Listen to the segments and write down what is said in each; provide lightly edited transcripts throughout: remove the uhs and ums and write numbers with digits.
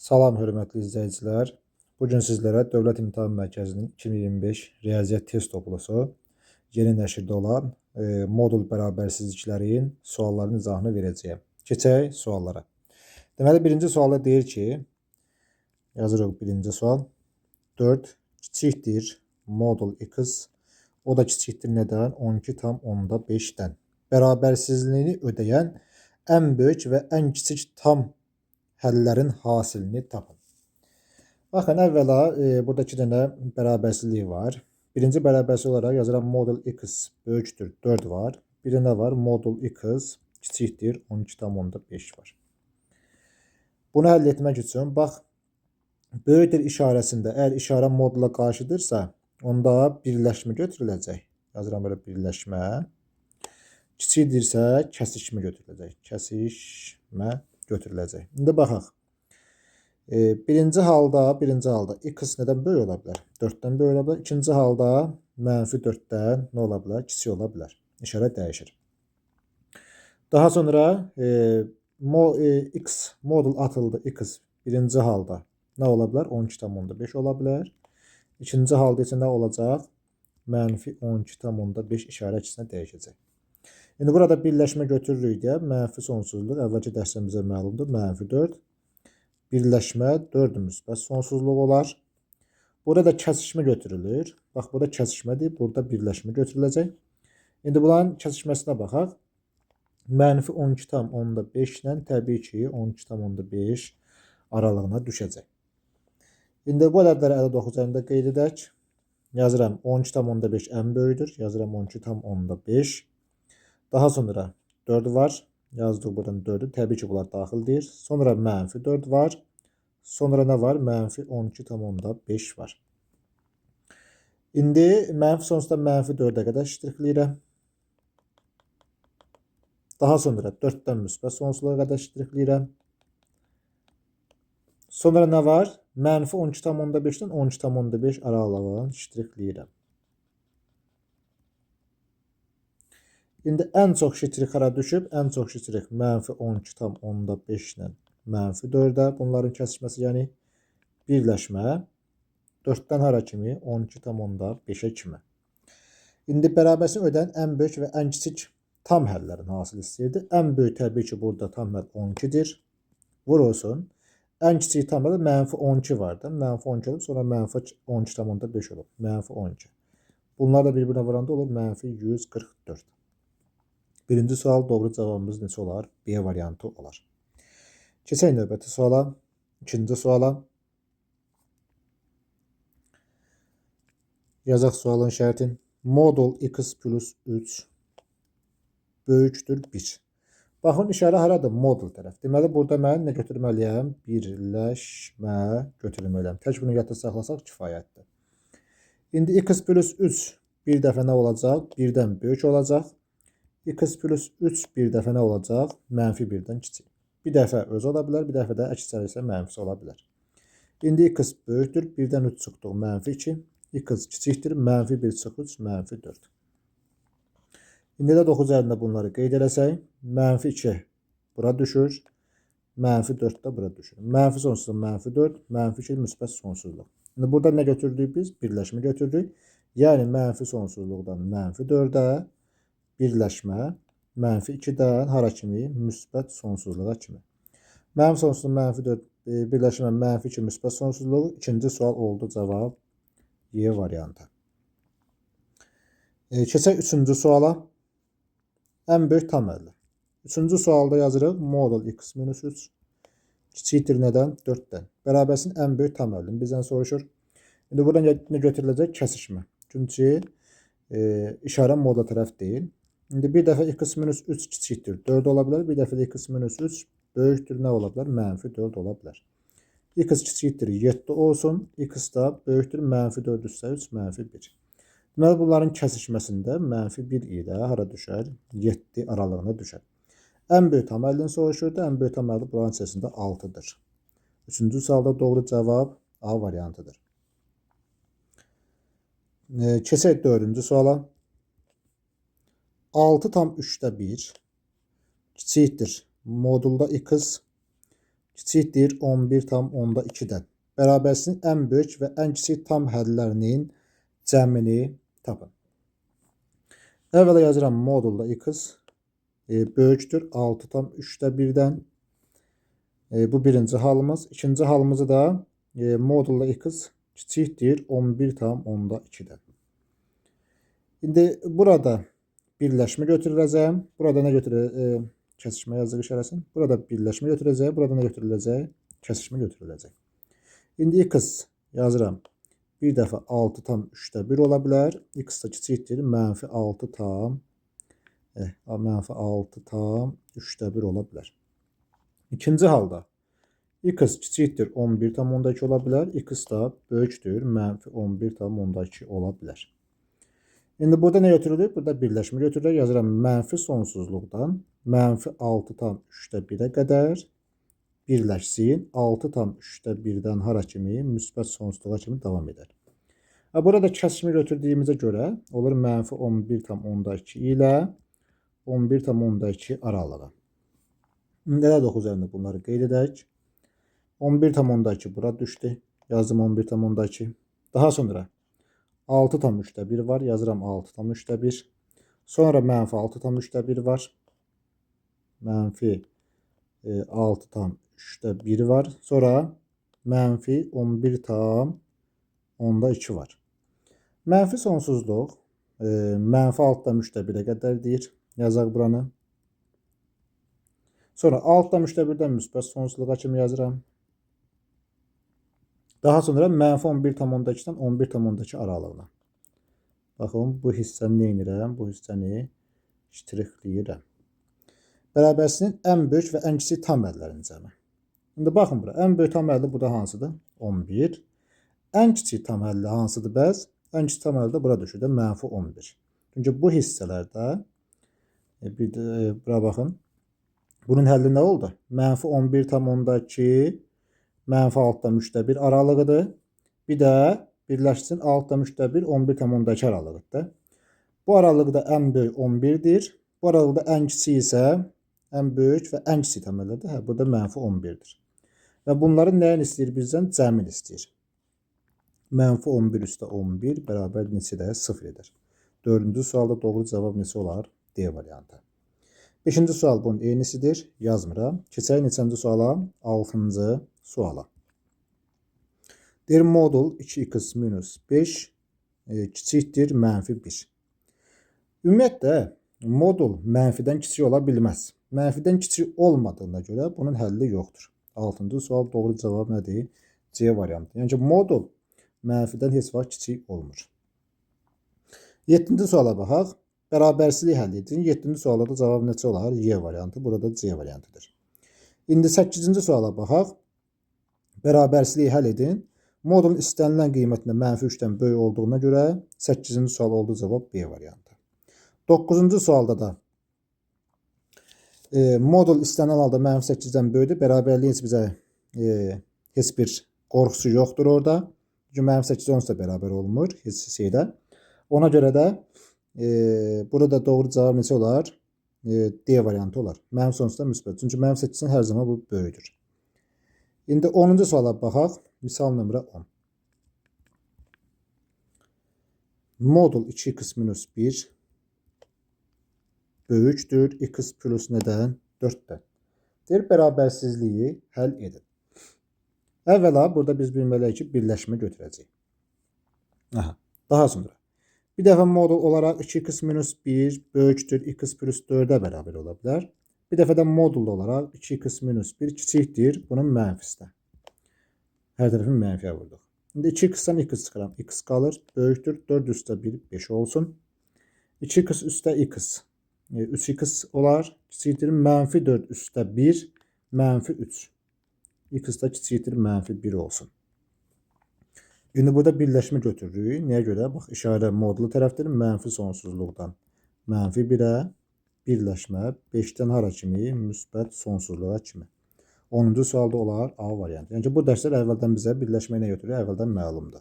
Salam hörmətli izləyicilər. Bugün sizlərə Dövlət İmtahan Mərkəzinin 2025 riyaziyyat test toplusu yeni nəşrdə olan modul bərabərsizliklərin suallarının izahını verəcəyəm. Keçək suallara. Deməli, birinci sualda deyir ki, yazırıq birinci sual. 4 kiçikdir modul x, o da kiçikdir nədən? 12,5-dən. Bərabərsizliyini ödəyən ən böyük və ən kiçik tam həllərin hasilini tapın. Baxın, əvvəla burada 2 dənə bərabərsizlik var. Birinci bərabərsizlik olaraq yazıram modul x böyükdür 4 var. Bir də nə var? Modul x kiçikdir 12,5 var. Bunu həll etmək üçün bax, böyükdür işarəsində əgər işarə modula qarşıdırsa, onda birləşmə götürüləcək. Yazıram belə birləşmə. Kiçikdirsə kəsişmə götürüləcək. Kəsişmə götürüləcək. İndi baxaq. Birinci halda x nədən böyük ola bilər? 4-dən böyük ola bilər. İkinci halda -4-dən nə ola bilər? Kiçik ola bilər. İşarə dəyişir. Daha sonra x modul atıldı. X birinci halda nə ola bilər? 12,5 ola bilər. İkinci halda isə nə olacaq? -12,5 işarə əksinə dəyişəcək. İndi burada birləşmə götürürük deyə mənfi sonsuzluq əvvəlki dərslərimizə məlumdur. -4 birləşmə 4 müsbət sonsuzluq olar. Burada kəsişmə götürülür. Bax, burada kəsişmədir, burada birləşmə götürüləcək. İndi bunların kəsişməsinə baxaq. -12,5 ilə təbii ki 12,5 aralığına düşəcək. İndi bu ədədləri 59 üzərində qeyd edək. Yazıram 12,5 ən böyüdür. Yazıram 12,5. Daha sonra 4 var. Yazdıq buradan 4'ü. Təbii ki bunlar daxildir. Sonra -4 var. Sonra nə var? -12,5 var. İndi mənfi sonsuzda -4'ə qədər ştrixləyirəm. Daha sonra 4'dən müsbət sonsuzluğa qədər ştrixləyirəm. Sonra nə var? -12,5'dən 12,5 aralığını ştrixləyirəm. İndi ən çox ştrik hara düşüb? Ən çox ştrik -12,5 ilə -4'ə. Bunların kəsişməsi, yəni birləşmə 4'dən hara kimi? 12,5'ə kimi. İndi bərabərsizlik ödəyən ən böyük və ən kiçik tam həllərin hasili istəyirdi. Ən böyük təbii ki burada tam həll 12'dir. Vur olsun. Ən kiçik tam həll -12 var da. -12 olub, sonra -12,5 olub. -12. Bunlar da bir-birinə vuranda olur -144. Birinci sual doğru cavabımız neçə olar? B variantı olar. Keçək növbəti suala. İkinci suala. Yazaq sualın şərtin. Modul x plus 3 böyükdür 1. Baxın, işarə haradır? Modul tərəf. Deməli, burada mən nə götürməliyəm? Birləşmə götürməliyəm. Tək bunu yadda saxlasaq kifayətdir. İndi x plus 3 bir dəfə nə olacaq? 1-dən böyük olacaq. X plus 3 bir dəfə nə olacaq? -1-dən kiçik. Bir dəfə öz ola bilər, bir dəfə də əks isə mənfisi ola bilər. İndi x böyükdür, 1-dən 3 çıxdıq, -2. X kiçikdir, -1 çıxır, -4. İndi də 9 üzərində bunları qeyd eləsək, -2 bura düşür, -4 də bura düşür. Mənfi sonsuzluq -4, -2 müsbət sonsuzluq. İndi burada nə götürdük biz? Birləşmə götürdük. Yəni mənfi sonsuzluqdan -4'ə birləşmə -2'dən hara kimi? Müsbət sonsuzluğa kimi. Mənfi sonsuzluq -4 birləşmə -2 müsbət sonsuzluğu. İkinci sual oldu cavab Y variantı. Keçək üçüncü suala. Ən böyük tam həlli. Üçüncü sualda yazırıq modul x minus 3 kiçikdir nədən? 4'dən. Bərabərsizliyin ən böyük tam həllini bizdən soruşur. İndi buradan nə götürüləcək? Kəsişmə. Çünki işarə modula tərəf deyil. İndi bir dəfə x minus 3 kiçikdir 4 ola bilər. Bir dəfə də x minus 3 böyükdür nə ola bilər? -4 ola bilər. X kiçikdir 7 olsun. X da böyükdür -4 üstə 3 -1. Deməli, bunların kəsişməsində -1 ilə hara düşər? 7 aralığına düşər. Ən böyük tam həllini soruşurdu. Ən böyük tam həlli bunların içərisində 6'dır. Üçüncü sualda doğru cavab A variantıdır. Keçək dördüncü suala. 6,3'də 1 kiçikdir. Modulda x kiçikdir 11,2-dən. Bərabərsinin ən böyük və ən kiçik tam hədlərinin cəmini tapın. Əvvəla yazıram modulda x böyükdür 6,3-dən. Bu birinci halımız. İkinci halımızı da modulda x kiçikdir 11,2-dən. İndi burada birləşmə götürüləcək. Burada nə götürüləcək? Kəsişmə yazıq işarəsini. Burada birləşmə götürüləcək. Burada nə götürüləcək? Kəsişmə götürüləcək. İndi x yazıram. Bir dəfə 6,3-1 ola bilər. X da kiçikdir -6,3-1 ola bilər. İkinci halda x kiçikdir 11,2 ola bilər. X da böyükdür -11,2 ola bilər. İndi burada nə götürülür? Burada birləşmə götürülür. Yazıram mənfi sonsuzluqdan -6,3-1-ə qədər birləşsin. 6,3-1-dən hara kimi? Müsbət sonsuzluğa kimi davam edər. Burada kəsişmə götürdüyümüzə görə olur -11,2 ilə 11,2 aralığı. Nələr 9 üzərində bunları qeyd edək. 11,2 bura düşdü. Yazdım 11,2. Daha sonra 6,3-1 var. Yazıram 6,3-1. Sonra -6,3-1 var. -6,3-1 var. Sonra -11,2 var. Mənfi sonsuzluq -6,3-1-ə qədərdir. Yazaq buranı. Sonra 6,3-1-dən müsbət sonsuzluğa kimi yazıram. Daha sonra -11,2-dən 11,2 aralığına. Baxın, bu hissəni nə edirəm? Bu hissəni ştrixləyirəm. Bərabərsinin ən böyük və ən kiçik tam hədlərinin cəmi. İndi baxın bura. Ən böyük tam hədli burada hansıdır? 11. Ən kiçik tam hədli hansıdır bəs? Ən kiçik tam hədli bura düşür də -11. Çünki bu hissələrdə bir də bura baxın. Bunun həlli nə oldu? -11,2 -6,3-1 aralığıdır. Bir də birləşsin 6,3-1 11,2 aralığıdır. Bu aralıqda ən böyük 11-dir. Bu aralıqda ən kiçik isə ən böyük və ən kiçik tam hədlərdir. Burada -11-dir. Və bunların nəyin istəyir bizdən? Cəmin istəyir. -11 üstə 11 bərabər neçədir? 0 edir. 4-cü sualda doğru cavab neçə olar? D variantı. 5-ci sual bunun eynisidir. Yazmıram. Keçək neçənci suala? 6-cı suala. Deyir modul 2x - 5 kiçikdir -1. Ümumiyyətlə modul mənfidən kiçik ola bilməz. Mənfidən kiçik olmadığına görə bunun həlli yoxdur. 6-cı sual doğru cavab nədir? C variantı. Yəni ki, modul mənfidən heç vaxt kiçik olmur. 7-ci suala baxaq. Bərabərsizlik həll edin. 7-ci sualda da cavab neçə olar? Y variantı. Burada C variantıdır. İndi 8-ci suala baxaq. Bərabərsizliyi həll edin. Modulun istənilən qiymətində -3-dən böyük olduğuna görə 8-ci sual oldu cavab B variantı. 9-cu sualda da modul istənilən halda -8-dən böyükdür. Bərabərliyin bizə heç bir qorxusu yoxdur orada. Çünki -8 onsuz da bərabər olmur heç şeydə. Ona görə də burada doğru cavab neçə olar? D variantı olar. Mənfi sonsuzda müsbət. Çünki -8-in hər zaman bu böyüdür. İndi 10-cu suala baxaq. Misal nömrə 10. Modul 2x - 1 böyükdür. X plus nədən? 4-dən. Deyir, bərabərsizliyi həll edin. Əvvəla burada biz bilməliyik ki, birləşmə götürəcəyik. Daha sonra bir dəfə modul olaraq 2x - 1 böyükdür. X plus 4-ə bərabər ola bilər. Bir dəfə də modul olaraq 2x - 1 kiçikdir. Bunun mənfisindən. Hər tərəfin mənfiyə vurduq. İndi 2x-dən x çıxıram. X qalır. Böyükdür. 4 üstə 1 5 olsun. 2x üstə x 3x olar. Kiçikdir. -4 üstə 1 -3. X da kiçikdir. -1 olsun. İndi burada birləşmə götürürük. Nəyə görə? Bax, işarə modulu tərəfdir. Mənfi sonsuzluqdan -1-ə birləşmə 5-dən hara kimi? Müsbət sonsuzluğa kimi. 10-cu sualda olar A variantı. Yəni ki, bu dərslər əvvəldən bizə birləşmə nə götürür? Əvvəldən məlumdur.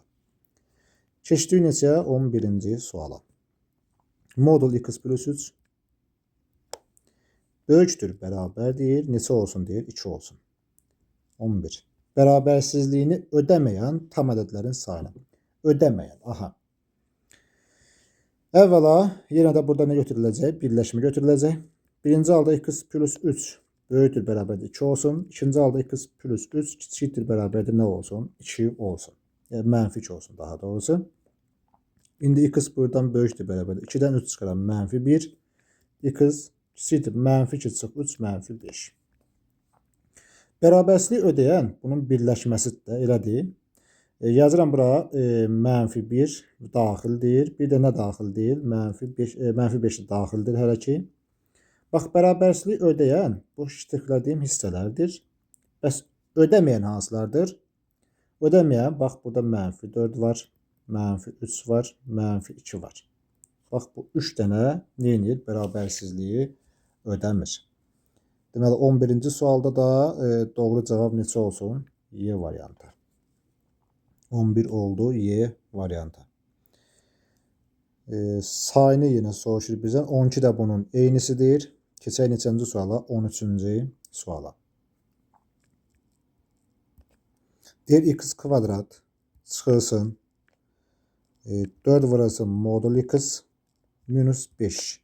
Keçdik neçə? 11-ci suala. Modul x plus 3 böyükdür, bərabər deyir. Neçə olsun deyir? 2 olsun. 11. Bərabərsizliyini ödəməyən tam ədədlərin sayını. Ödəməyən. Aha. Əvvəla yenə də burada nə götürüləcək? Birləşmə götürüləcək. Birinci halda x plus 3 böyükdür bərabərdir 2 olsun. İkinci halda x plus 3 kiçikdir bərabərdir nə olsun? 2 olsun. Yəni mənfi 2 olsun daha doğrusu. İndi x buradan böyükdür bərabərdir. 2-dən 3 çıxaran mənfi 1. X kiçikdir mənfi 2 çıx 3 mənfi 5. Bərabərsizlik ödəyən bunun birləşməsidir də elədir. Yazıram bura mənfi 1 daxildir. Bir də nə daxildir? Mənfi 5 daxildir hələ ki. Bax, bərabərsizlik ödəyən bu şirklədiyim hissələrdir. Bəs ödəməyən hansılardır? Ödəməyən, bax, burada mənfi 4 var, mənfi 3 var, mənfi 2 var. Bax, bu 3 dənə neyinir? Bərabərsizliyi ödəmir. Deməli, 11-ci sualda da doğru cavab neçə olsun? Y variantı. 11 oldu Y variantı. Sayını yenə soruşur bizdən. 12 də bunun eynisidir. Keçək neçənci suala? 13-cü suala. Deyir x kvadrat çıxılsın. 4 vurasın modul x minus 5.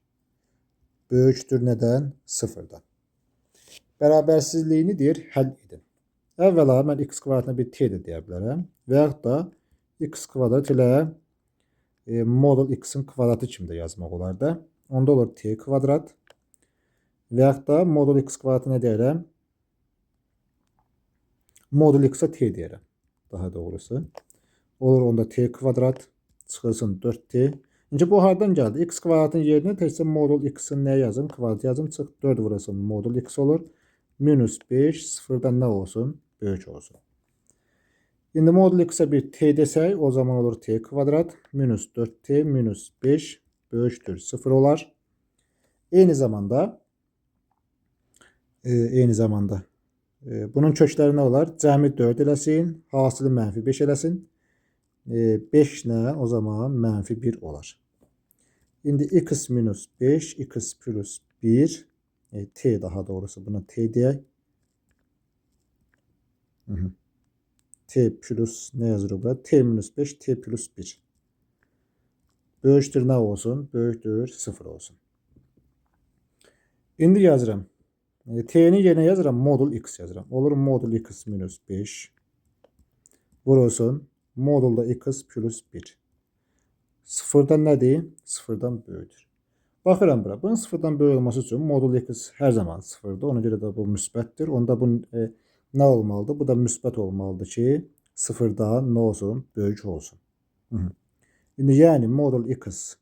Böyükdür nədən? 0-dan. Bərabərsizliyini deyir, həll edin. Əvvəla mən x kvadratına bir t də deyə bilərəm. Və yaxud da x kvadrat ilə modul x-in kvadratı kimi də yazmaq olar da. Onda olur t kvadrat. Və yaxud da modul x kvadratı nə deyərəm? Modul x-a t deyərəm. Daha doğrusu. Olur onda t kvadrat çıxılsın 4t. İnci bu hardan gəldi? X kvadratın yerinə təkcə modul x-in nə yazım? Kvadrat yazım. Çıx 4 vurasın modul x olur. Minus 5 sıfırdan nə olsun? Böyük olsun. İndi modul x-a bir t desək, o zaman olur t kvadrat minus 4t minus 5 böyükdür 0 olar. Eyni zamanda bunun kökləri nə olar? Cəmi 4 eləsin, hasılı mənfi 5 eləsin. 5 nə? O zaman mənfi 1 olar. İndi x minus 5, x plus 1, t daha doğrusu buna t deyək. T plus ne yazılır burada? T minus 5, T plus 1. Böyükdür nə olsun? Böyükdür 0 olsun. İndi yazıram. T'nin yerine yazıram. Modul x yazıram. Olur modul x minus 5. Vurulsun. Modulda x plus 1. Sıfırdan nədir? Sıfırdan böyükdür. Baxıram bura. Bunun sıfırdan böyük olması üçün modul x hər zaman sıfırdır. Ona görə də bu müsbətdir. Onda bu nə olmalıdır? Bu da müsbət olmalıdır ki, sıfırdan nə olsun? Böyük olsun. İndi yəni modul x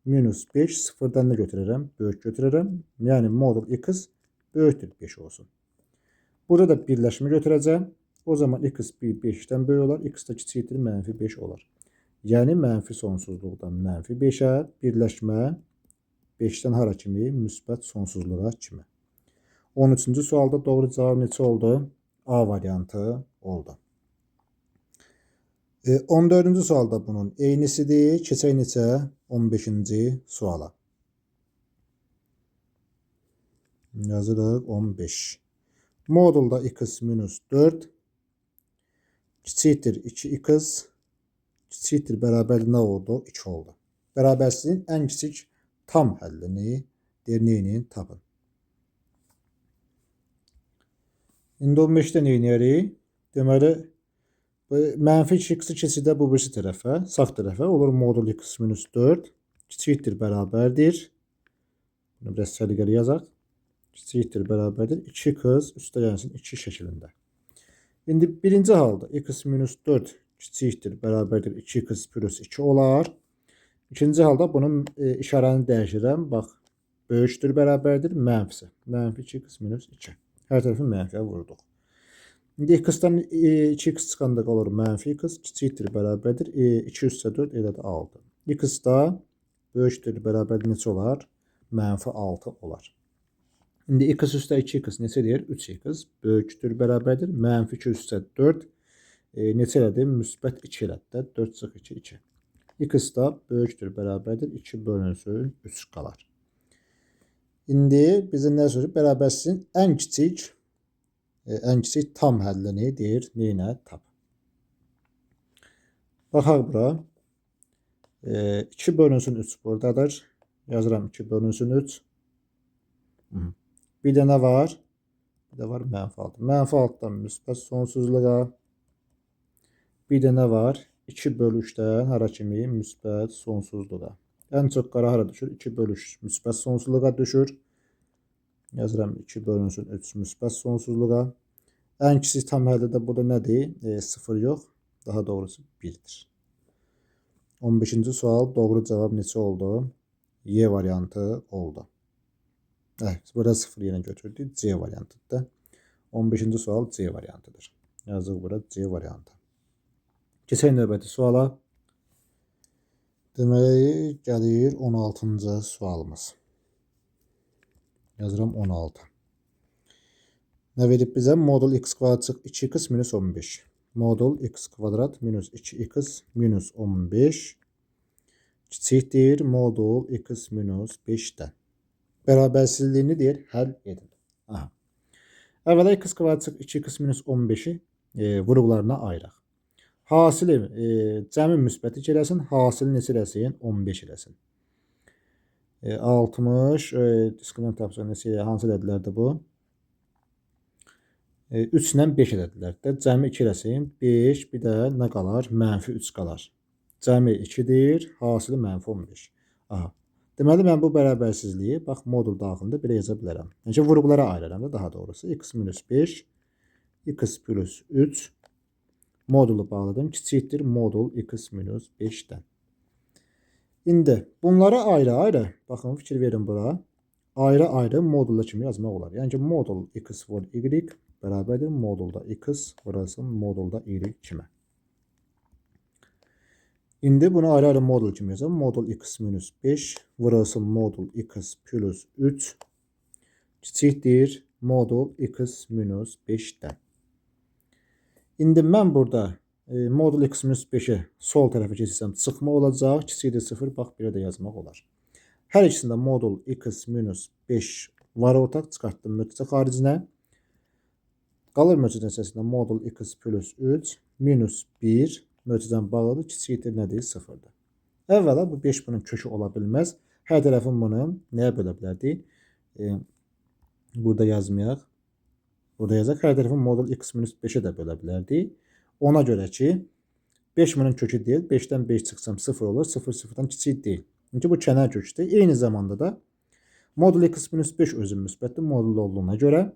minus 5 sıfırdan nə götürərəm? Böyük götürərəm. Yəni modul x böyükdür 5 olsun. Burada da birləşmə götürəcəm. O zaman x 5-dən böyük olar. X də kiçikdir mənfi 5 olar. Yəni mənfi sonsuzluqdan mənfi 5-ə birləşmə 5-dən hara kimi? Müsbət sonsuzluğa kimi. 13-cü sualda doğru cavab neçə oldu? A variantı oldu. 14-cü sualda bunun eynisidir. Keçək neçə? 15-ci suala. Yazırıq 15. Modulda x minus 4 kiçikdir 2x kiçikdir bərabər nə oldu? 2 oldu. Bərabərsizliyin ən kiçik tam həllini neyini tapın. İndi 15-də neynəyərik? Deməli, mənfi 2x-i keçidə bu birisi tərəfə, sağ tərəfə olur modul x minus 4 kiçikdir bərabərdir. Bunu biraz səliqəli yazaq. Kiçikdir bərabərdir. 2x üstə gəlsin 2 şəklində. İndi birinci halda x minus 4 kiçikdir bərabərdir 2x plus 2 olar. İkinci halda bunun işarəni dəyişirəm. Bax, böyükdür bərabərdir mənfisi. Mənfi 2x minus 2. Hər tərəfi mənfiyə vurduq. İndi x-dan 2x çıxanda qalır mənfi x kiçikdir bərabərdir. 2 üstə 4 elə də 6. X da böyükdür bərabərdir neçə olar? Mənfi 6 olar. İndi x üstə 2x neçə deyir? 3x böyükdür bərabərdir. Mənfi 2 üstə 4 neçə elədir? Müsbət 2 elədir. 4 çıx 2, 2. X da böyükdür bərabərdir. 2 bölünsün 3 qalar. İndi bizə nə soruşur? Bərabərsizliyin ən kiçik ən kiçik tam həllini deyir. Neyinə? Tap. Baxaq bura. 2 bölünsün 3 buradadır. Yazıram 2 bölünsün 3. Bir də nə var? Bir də var mənfi 6. Mənfi 6-dan müsbət sonsuzluğa. Bir də nə var? 2 bölü 3-dən hara kimi? Müsbət sonsuzluğa. Ən çox qara hara düşür? 2 bölü 3 müsbət sonsuzluğa düşür. Yazıram 2 bölünsün 3 müsbət sonsuzluğa. Ən kiçik tam həlli də burada nədir? 0 yox. Daha doğrusu 1'dir. 15-ci sual doğru cavab neçə oldu? Y variantı oldu. Evet, burada 0 yerine götürdük. C variantıdır. 15-ci sual C variantıdır. Yazıq burada C variantı. Keçək növbəti suala. Deməli, gəlir 16-cı sualımız. Yazıram 16. Nə verib bizə? Modul x kvadrat çıx 2x minus 15. Modul x kvadrat minus 2x minus 15 kiçikdir modul x minus 5'dən. Bərabərsizliyini deyir, həll edin. Aha. Əvvəla x kvadrat çıx 2x minus 15'i vurğularına ayıraq. Hasili cəmi müsbəti eləsin, hasili neçə eləsin? 15 eləsin. 60 diskriminant tapısı neçə hansı elədilər bu? 3 ilə 5 elədilər də. Cəmi 2 eləsin. 5 bir də nə qalar? Mənfi 3 qalar. Cəmi 2'dir. Hasili mənfi 15. Aha. Deməli mən bu bərabərsizliyi bax modul daxilində belə yaza bilərəm. Yəni vurğulara ayırıram da daha doğrusu. X minus 5 x plus 3 modulu bağladım. Kiçikdir modul x minus 5'dən. İndi bunları ayrı-ayrı baxın fikir verin bura. Ayrı-ayrı modulda kimi yazmaq olar. Yəni ki modul x vur y bərabərdir modulda x vurasın modulda y kimə. İndi bunu ayrı-ayrı modul kimi yazalım. Modul x minus 5 vurasın modul x plus 3 kiçikdir modul x minus 5'dən. İndi mən burada modul x minus 5'i sol tərəfə keçirsəm çıxma olacaq. Kiçikdir 0. Bax belə də yazmaq olar. Hər ikisində modul x minus 5 var ortaq. Çıxartdım mötərizə xaricinə. Qalır mötərizə nəticəsində modul x plus 3 minus 1 mötərizəni bağladı. Kiçikdir nədir? 0'dır. Əvvəla bu 5 bunun kökü ola bilməz. Hər tərəfin bunu nəyə bölə bilərdik? Burada yazmayaq. Burada yazaq. Hər tərəfin modul x minus 5'e də bölə bilərdik. Ona görə ki 5 bunun kökü deyil. 5'dən 5 çıxsam 0 olur. 0 0'dan kiçik deyil. Çünki bu kənar kökdür. Eyni zamanda da modul x minus 5 özü müsbətdir modul olduğuna görə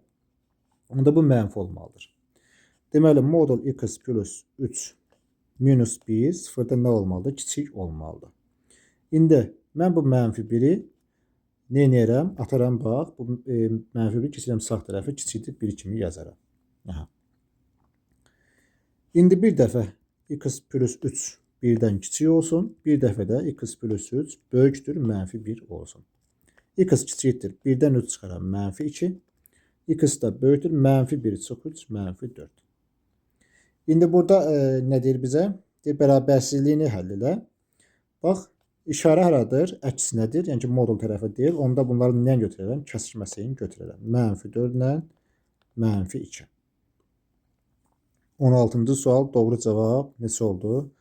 onda bu mənfi olmalıdır. Deməli modul x plus 3 minus 1 0'dan nə olmalıdır? Kiçik olmalıdır. İndi mən bu mənfi 1'i neynəyərəm? Ataram bax. Bu mənfi 1 keçirəm sağ tərəfi kiçikdir 1 kimi yazaram. Aha. İndi bir dəfə x plus 3 1'dən kiçik olsun. Bir dəfə də x plus 3 böyükdür mənfi 1 olsun. X kiçikdir 1'dən 3 çıxaram mənfi 2. X da böyükdür mənfi 1 çox 3 mənfi 4. İndi burada nə deyir bizə? Deyir bərabərsizliyini həll elə. Bax işarə haradır? Əksinədir. Yəni ki modul tərəfə deyil. Onda bunları nəyə götürərəm? Kəsişməsini götürərəm. Mənfi 4 ilə mənfi 2. 16-cı sual doğru cavab neçə oldu?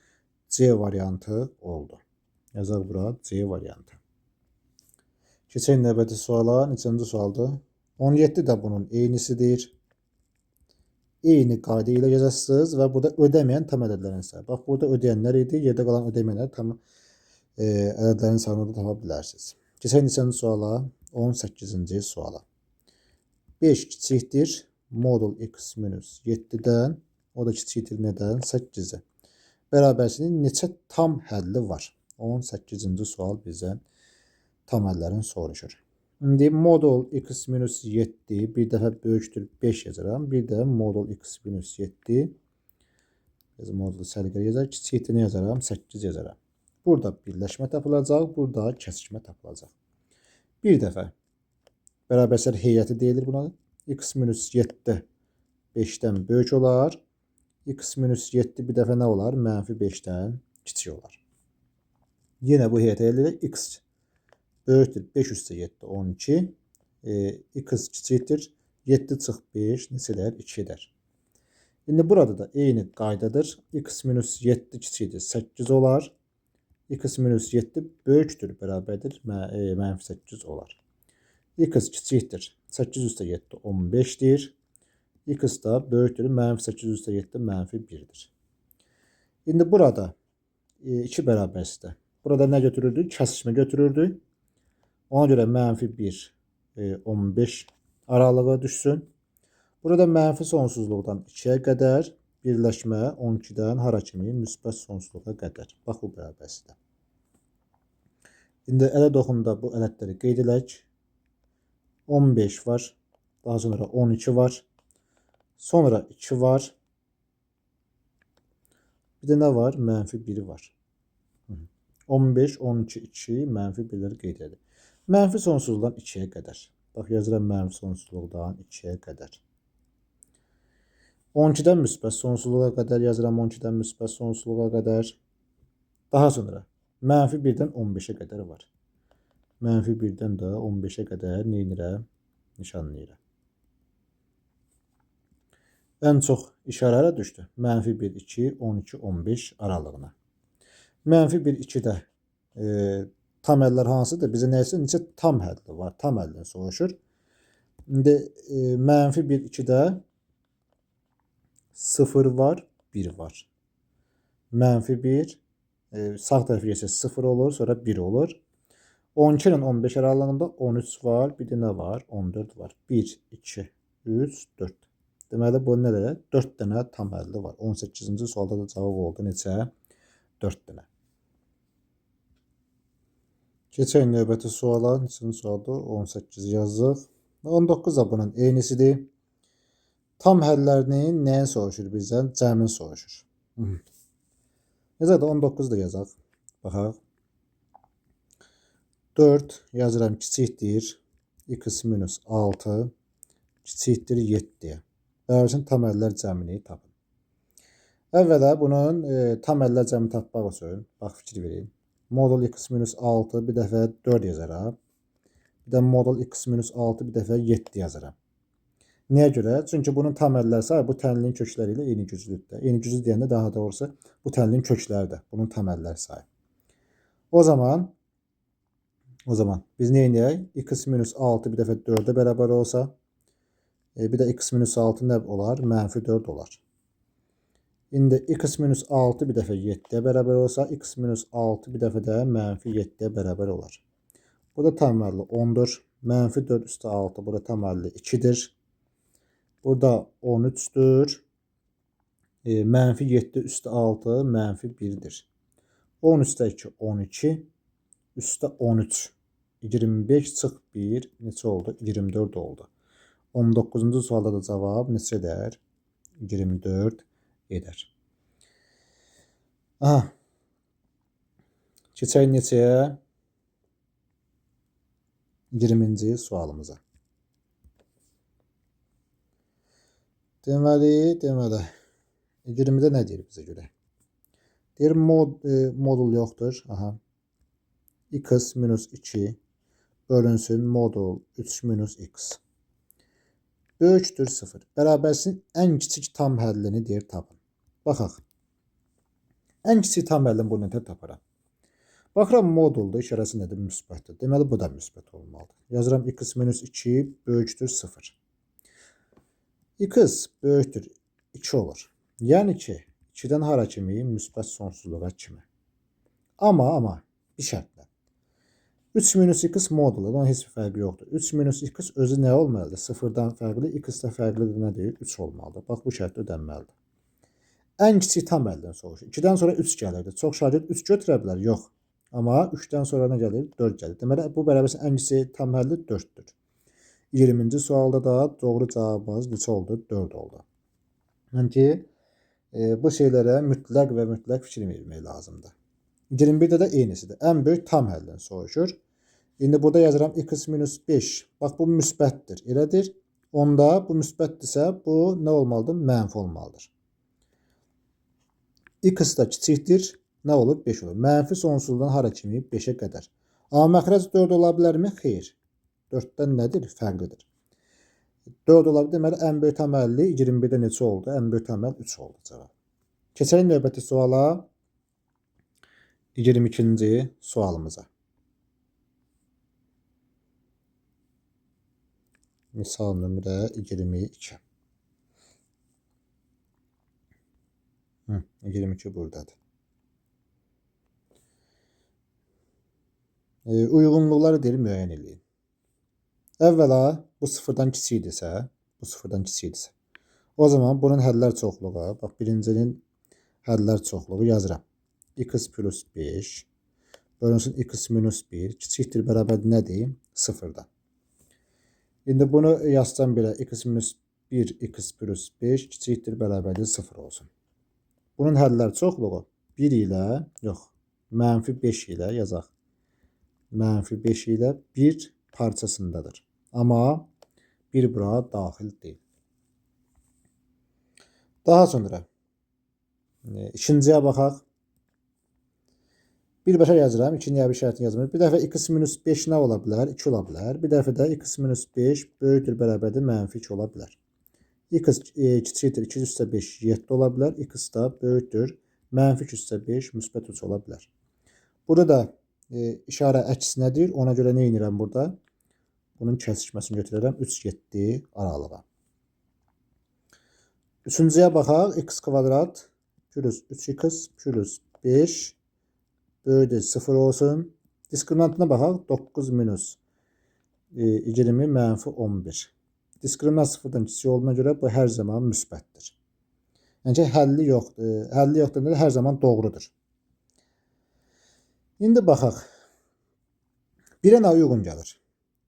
C variantı oldu. Yazaq bura C variantı. Keçək növbəti suala. Neçənci sualdır? 17 də bunun eynisidir. Eyni qayda ilə yazarsınız və burada ödəməyən tam ədədlərin sayı. Bax burada ödəyənlər idi. Yerdə qalan ödəməyənlər tam ədədlərin sayını da tapa bilərsiniz. Keçək neçənci suala? 18-ci suala. 5 kiçikdir modul x minus 7'dən. O da kiçikdir nədən? 8'e. Bərabərsizliyin neçə tam həlli var? 18-ci sual bizə tam həllərini soruşur. İndi modul x minus 7 bir dəfə böyükdür 5 yazaram. Bir də modul x minus 7 modulu səliqəli yazar. Kiçikdir nə yazaram? 8 yazaram. Burada birləşmə tapılacaq. Burada kəsişmə tapılacaq. Bir dəfə bərabərsizlər heyəti deyilir buna. X minus 7 5'dən böyük olar. X minus 7 bir dəfə nə olar? Mənfi 5'dən kiçik olar. Yenə bu heyət əldə x böyükdür 5 üstə 7 12. X kiçikdir 7 çıx 5 neçə edər? 2 edər. İndi burada da eyni qaydadır. X minus 7 kiçikdir 8 olar. X minus 7 böyükdür, bərabərdir, mənfi 8 olar. X kiçikdir 8 üstə 7 15'dir. X da böyükdür, mənfi 8 üstə 7 mənfi 1'dir. İndi burada 2 bərabərsə, burada nə götürürdük? Kəsişmə götürürdük. Ona görə mənfi 1 15 aralığa düşsün. Burada mənfi sonsuzluqdan 2'yə qədər, birləşmə 12'dən hara kimi müsbət sonsuzluğa qədər. Bax bu bərabərsə. İndi ədəd oxunda bu ədədləri qeyd edək. 15 var. Daha sonra 12 var. Sonra 2 var. Bir də nə var? Mənfi 1 var. 15, 12, 2, mənfi 1'ləri qeyd edir. Mənfi sonsuzluqdan 2'yə qədər. Bax yazıram mənfi sonsuzluqdan 2'yə qədər. 12'dən müsbət sonsuzluğa qədər yazıram 12'dən müsbət sonsuzluğa qədər. Daha sonra mənfi 1'dən 15'ə qədər var. Mənfi 1'dən də 15'ə qədər neynirəm? Nişanlayırım. Ən çox işarələ düşdü. Mənfi 1, 2, 12, 15 aralığına. Mənfi 1, 2'də tam həllər hansıdır? Bizə nəyəsə neçə tam həlli var? Tam həldən soruşur. İndi mənfi 1, 2'də 0 var, 1 var. Mənfi 1, sağ tərəfə geçsə 0 olur, sonra 1 olur. 12 ilə 15 aralığında 13 var, bir də nə var? 14 var. 1, 2, 3, 4. Deməli, bu nədir? 4 dənə tam həlli var. 18-ci sualda da cavab oldu. Neçə? 4 dənə. Keçək növbəti suala. Neçənci sualda? 18 yazıq. 19 da bunun eynisidir. Tam həllərinin nəyin soruşur bizdən? Cəmin soruşur. Yazaq da 19 da yazaq. Baxaq. 4 yazıram kiçikdir. X minus 6 kiçikdir 7'ye. Bərabərsin tam həllər cəmini tapın. Əvvələ bunun tam həllər cəmini tapmaq üçün bax fikir verin. Modul x minus 6 bir dəfə 4 yazaram. Bir də modul x minus 6 bir dəfə 7 yazaram. Niyə görə? Çünki bunun tam həllər sayı bu tənliyin kökləri ilə eyni güclüdür. Eyni güclü deyəndə daha doğrusu bu tənliyin kökləridir. Bunun tam həllər sayı. O zaman biz nə edək? X minus 6 bir dəfə 4'ə bərabər olsa, bir də x minus 6 nə olar? Mənfi 4 olar. İndi x minus 6 bir dəfə 7'ə bərabər olsa, x minus 6 bir dəfə də mənfi 7'ə bərabər olar. Bu da tam həlli 10'dur. Mənfi 4 üstə 6, burada tam həlli 2'dir. Burada 13'dür. Mənfi 7 üstə 6 mənfi 1'dir. 10 üstə 2 12 üstə 13. 25 çıx 1 neçə oldu? 24 oldu. 19-cu sualda da cavab neçə edər? 24 edər. Aha. Keçək neçəyə? 20-ci sualımıza. Deməli. 20'də nə deyir bizə görə? Deyir modul yoxdur. Aha. X minus 2 bölünsün modul 3 minus x. Böyükdür 0. Bərabərsin ən kiçik tam həllini deyir tapın. Baxaq. Ən kiçik tam həllini bu nətə taparam. Baxıram modulda işarəsi nədir? Müsbətdir. Deməli bu da müsbət olmalıdır. Yazıram x minus 2 böyükdür 0. X böyükdür 2 olur. Yəni ki 2'dən hara kimi? Müsbət sonsuzluğa kimi. Amma bir şərtlə. 3 minus x modulu, onun heç bir fərqi yoxdur. 3 minus x özü nə olmalıdır? 0'dan fərqli, x də fərqlidir, nə deyir? 3 olmalıdır. Bax bu şərt ödənməlidir. Ən kiçik tam həldən soruşur. 2'dən sonra 3 gəlirdi. Çox şagird 3 götürə bilər? Yox. Amma 3'dən sonra nə gəlir? 4 gəlir. Deməli bu bərabərsə ən kiçik tam həlli 4'dür. 20-ci sualda da doğru cavabımız neçə oldu? 4 oldu. Yəni ki bu şeylərə mütləq və mütləq fikir vermək lazımdır. 21'də də eynisidir. Ən böyük tam həldən soruşur. İndi burada yazıram x minus 5. Bax bu müsbətdir. Elədir. Onda bu müsbətdirsə bu nə olmalıdır? Mənfi olmalıdır. X da kiçikdir. Nə olur? 5 olur. Mənfi sonsuzdan hara kimi? 5'ə qədər. Amma məxrəc 4 ola bilərmi? Xeyr. 4'dən nədir? Fərqlidir. 4 ola bilər. Deməli, ən böyük tam 50 21-də neçə oldu? Ən böyük tam 3 oldu cavab. Keçelim növbəti suala. 22-ci sualımıza. Misal nömrə 22. 22 buradadır. Uyğunluqları deyil, müəyyən eləyin. Əvvəla bu sıfırdan kiçikdirsə, o zaman bunun həllər çoxluğu, bax birincinin həllər çoxluğu yazıram. X plus 5 bölünsün x minus 1 kiçikdir bərabərdir nədir? Sıfırdan. İndi bunu yazsam belə x minus 1 x plus 5 kiçikdir bərabərdir 0 olsun. Bunun həllər çoxluğu 1 ilə, yox, -5 ilə yazaq. -5 ilə 1 parçasındadır. Amma 1 bura daxil deyil. Daha sonra ikinciyə baxaq. Birbaşa yazıram. İkinciyə bir şərtini yazmıram. Bir dəfə x minus 5 nə ola bilər? 2 ola bilər. Bir dəfə də x minus 5 böyükdür bərabərdir -2 ola bilər. X kiçikdir 2 üstə 5 7 ola bilər. X da böyükdür -2 üstə 5 müsbət 3 ola bilər. Burada işarə əksinədir. Ona görə nə edirəm burada? Bunun kəsişməsini götürərəm. 3 7 aralığa. Üçüncüyə baxaq. X kvadrat plus 3x plus 5 böyükdür 0 olsun. Diskriminantına baxaq. 9 minus 20 -11. Diskriminant sıfırdan kiçik olduğuna görə bu hər zaman müsbətdir. Yəni ki, həlli yoxdur. Həlli yoxdur da hər zaman doğrudur. İndi baxaq. Birə nə uyğun gəlir?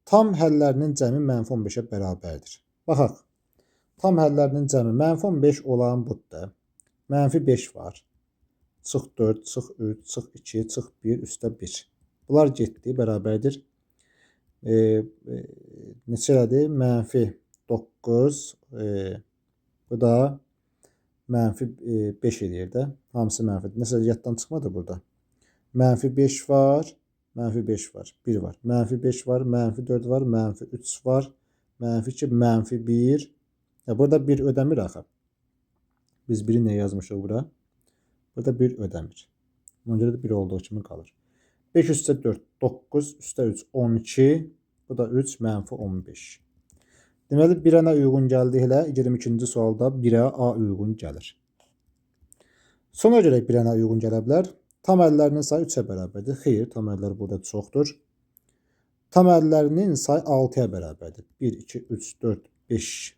Tam həllərinin cəmi -15-ə bərabərdir. Baxaq. Tam həllərinin cəmi -15 olan budur. -5 var. Çıx 4, çıx 3, çıx 2, çıx 1, üstə 1. Bunlar getdi, bərabərdir. Neçə elədi? -9. Bu da -5 eləyir də. Hamısı mənfidir. Nəsə yaddan çıxmadı burada. -5 var. -5 var. 1 var. -5 var. -4 var. -3 var. -2, -1. Burada 1 ödəmir axı. Biz 1-i nə yazmışıq bura? Burada 1 ödəmir. Ona görə də 1 olduğu kimi qalır. 5 üstə 4, 9 üstə 3, 12. Bu da 3, -15. Deməli, 1-ə nə uyğun gəldi elə? 22-ci sualda 1-ə A uyğun gəlir. Sona görə 1-ə nə uyğun gələ bilər? Tam əllərinin sayı 3-ə bərabərdir. Xeyr, tam əllər burada çoxdur. Tam əllərinin sayı 6-ya bərabərdir. 1, 2, 3, 4, 5.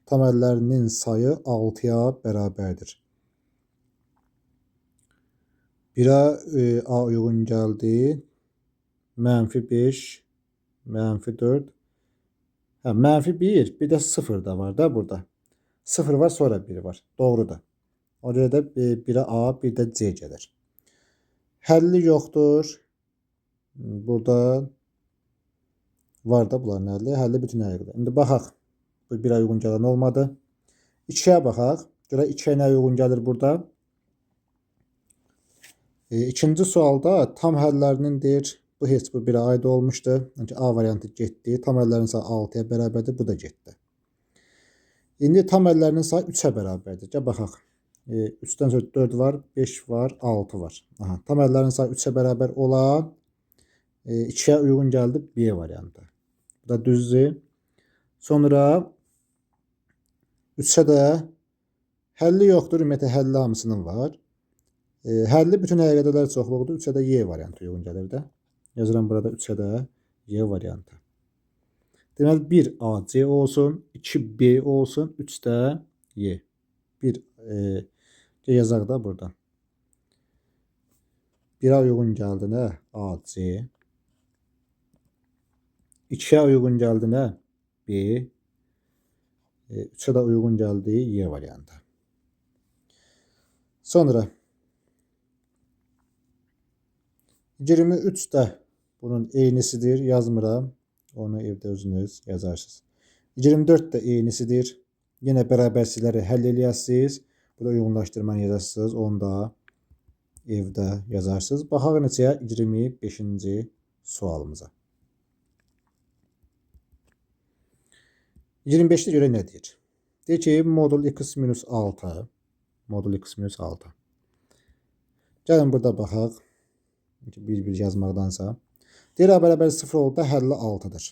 Tam əllərinin sayı 6-ya bərabərdir. 1-ə A uyğun gəldi. -5, -4. -1, bir də 0 da var da burada. 0 var, sonra 1 var. Doğrudur. O görə də 1-ə A, bir də C gəlir. Həlli yoxdur. Burada var da bunların həlli. Həlli bütün həllidir. İndi baxaq. Bu 1-ə uyğun gələn olmadı. 2-yə baxaq. Görə 2-yə nə uyğun gəlir burada? İkinci sualda tam həllərinin deyir. Bu heç bu 1-ə aid olmuşdu. Yəni A variantı getdi. Tam əllərin sayı 6-ya bərabərdir. Bu da getdi. İndi tam əllərinin sayı 3-ə bərabərdir. Gəl baxaq. 3-dən sonra 4 var, 5 var, 6 var. Aha, tam əllərin sayı 3-ə bərabər olan 2-yə uyğun gəldi B variantı. Bu da düzdür. Sonra 3-ə də həlli yoxdur. Ümumiyyətlə həlli hamısının var. Həlli bütün həqiqətlər çoxluğudur. 3-ə də Y variantı uyğun gəlir də. Yazıram burada 3-ə də Y variantı. Deməli 1 AC olsun, 2 B olsun, 3 də Y. 1 yazaq da burada. 1-ə uyğun gəldi nə? AC. 2-ə uyğun gəldi nə? B. 3-ə də uyğun gəldi Y variantı. Sonra 23 də bunun eynisidir. Yazmıram. Onu evdə özünüz yazarsınız. 24 də eynisidir. Yenə bərabərçiləri həll eləyəsiniz. Burada uyğunlaşdırmanı yazarsınız. Onu da evdə yazarsınız. Baxaq neçəyə 25-ci sualımıza. 25'də görə nə deyir? Deyir ki, modul x minus 6. Modul x minus 6. Gəlin burada baxaq. Bir yazmaqdansa. Deyir A bərabər 0 olduqda həlli 6'dır.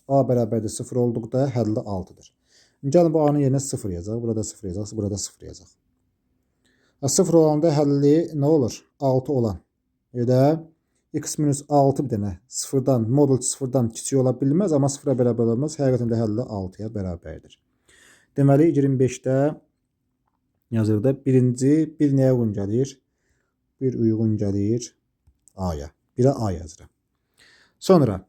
A bərabərdir 0 olduqda həlli 6'dır. Gəlin bu A'nın yerinə 0 yazaq. Burada 0 yazaq. Burada 0 yazaq. 0 olanda həlli nə olur? 6 olan. Ya x minus 6 bir dənə modul 0'dan kiçik ola bilməz, amma 0'a bərabər olmaz. Həqiqətən də həlli 6'ya bərabərdir. Deməli 25'də yazırda birinci bir nəyə uyğun gəlir? Bir uyğun gəlir A'ya. 1'ə A yazırım. Sonra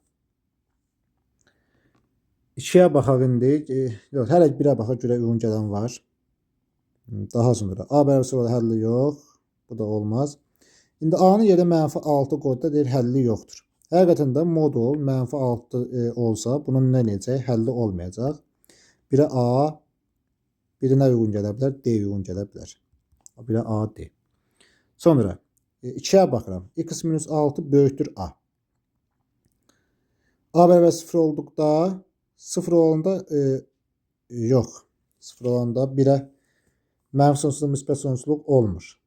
2'yə baxaq indi. Yox, hələ 1'ə baxaq görə uyğun gələn var. Daha sonra A bərabər 0 həlli yox. Bu da olmaz. İndi A'nın yerə mənfi 6 qoyda deyir həlli yoxdur. Həqiqətən də modul mənfi 6 olsa bunun nə eləyəcək? Həlli olmayacaq. 1'ə A, birinə uyğun gələ bilər, D uyğun gələ bilər. 1'ə A, D. Sonra 2'yə baxıram. X minus 6 böyükdür A. A bərabər 0 olduqda 0 olanda yox. 0 olanda 1'ə mənfi sonsuzluq, müsbət sonsuzluq olmur.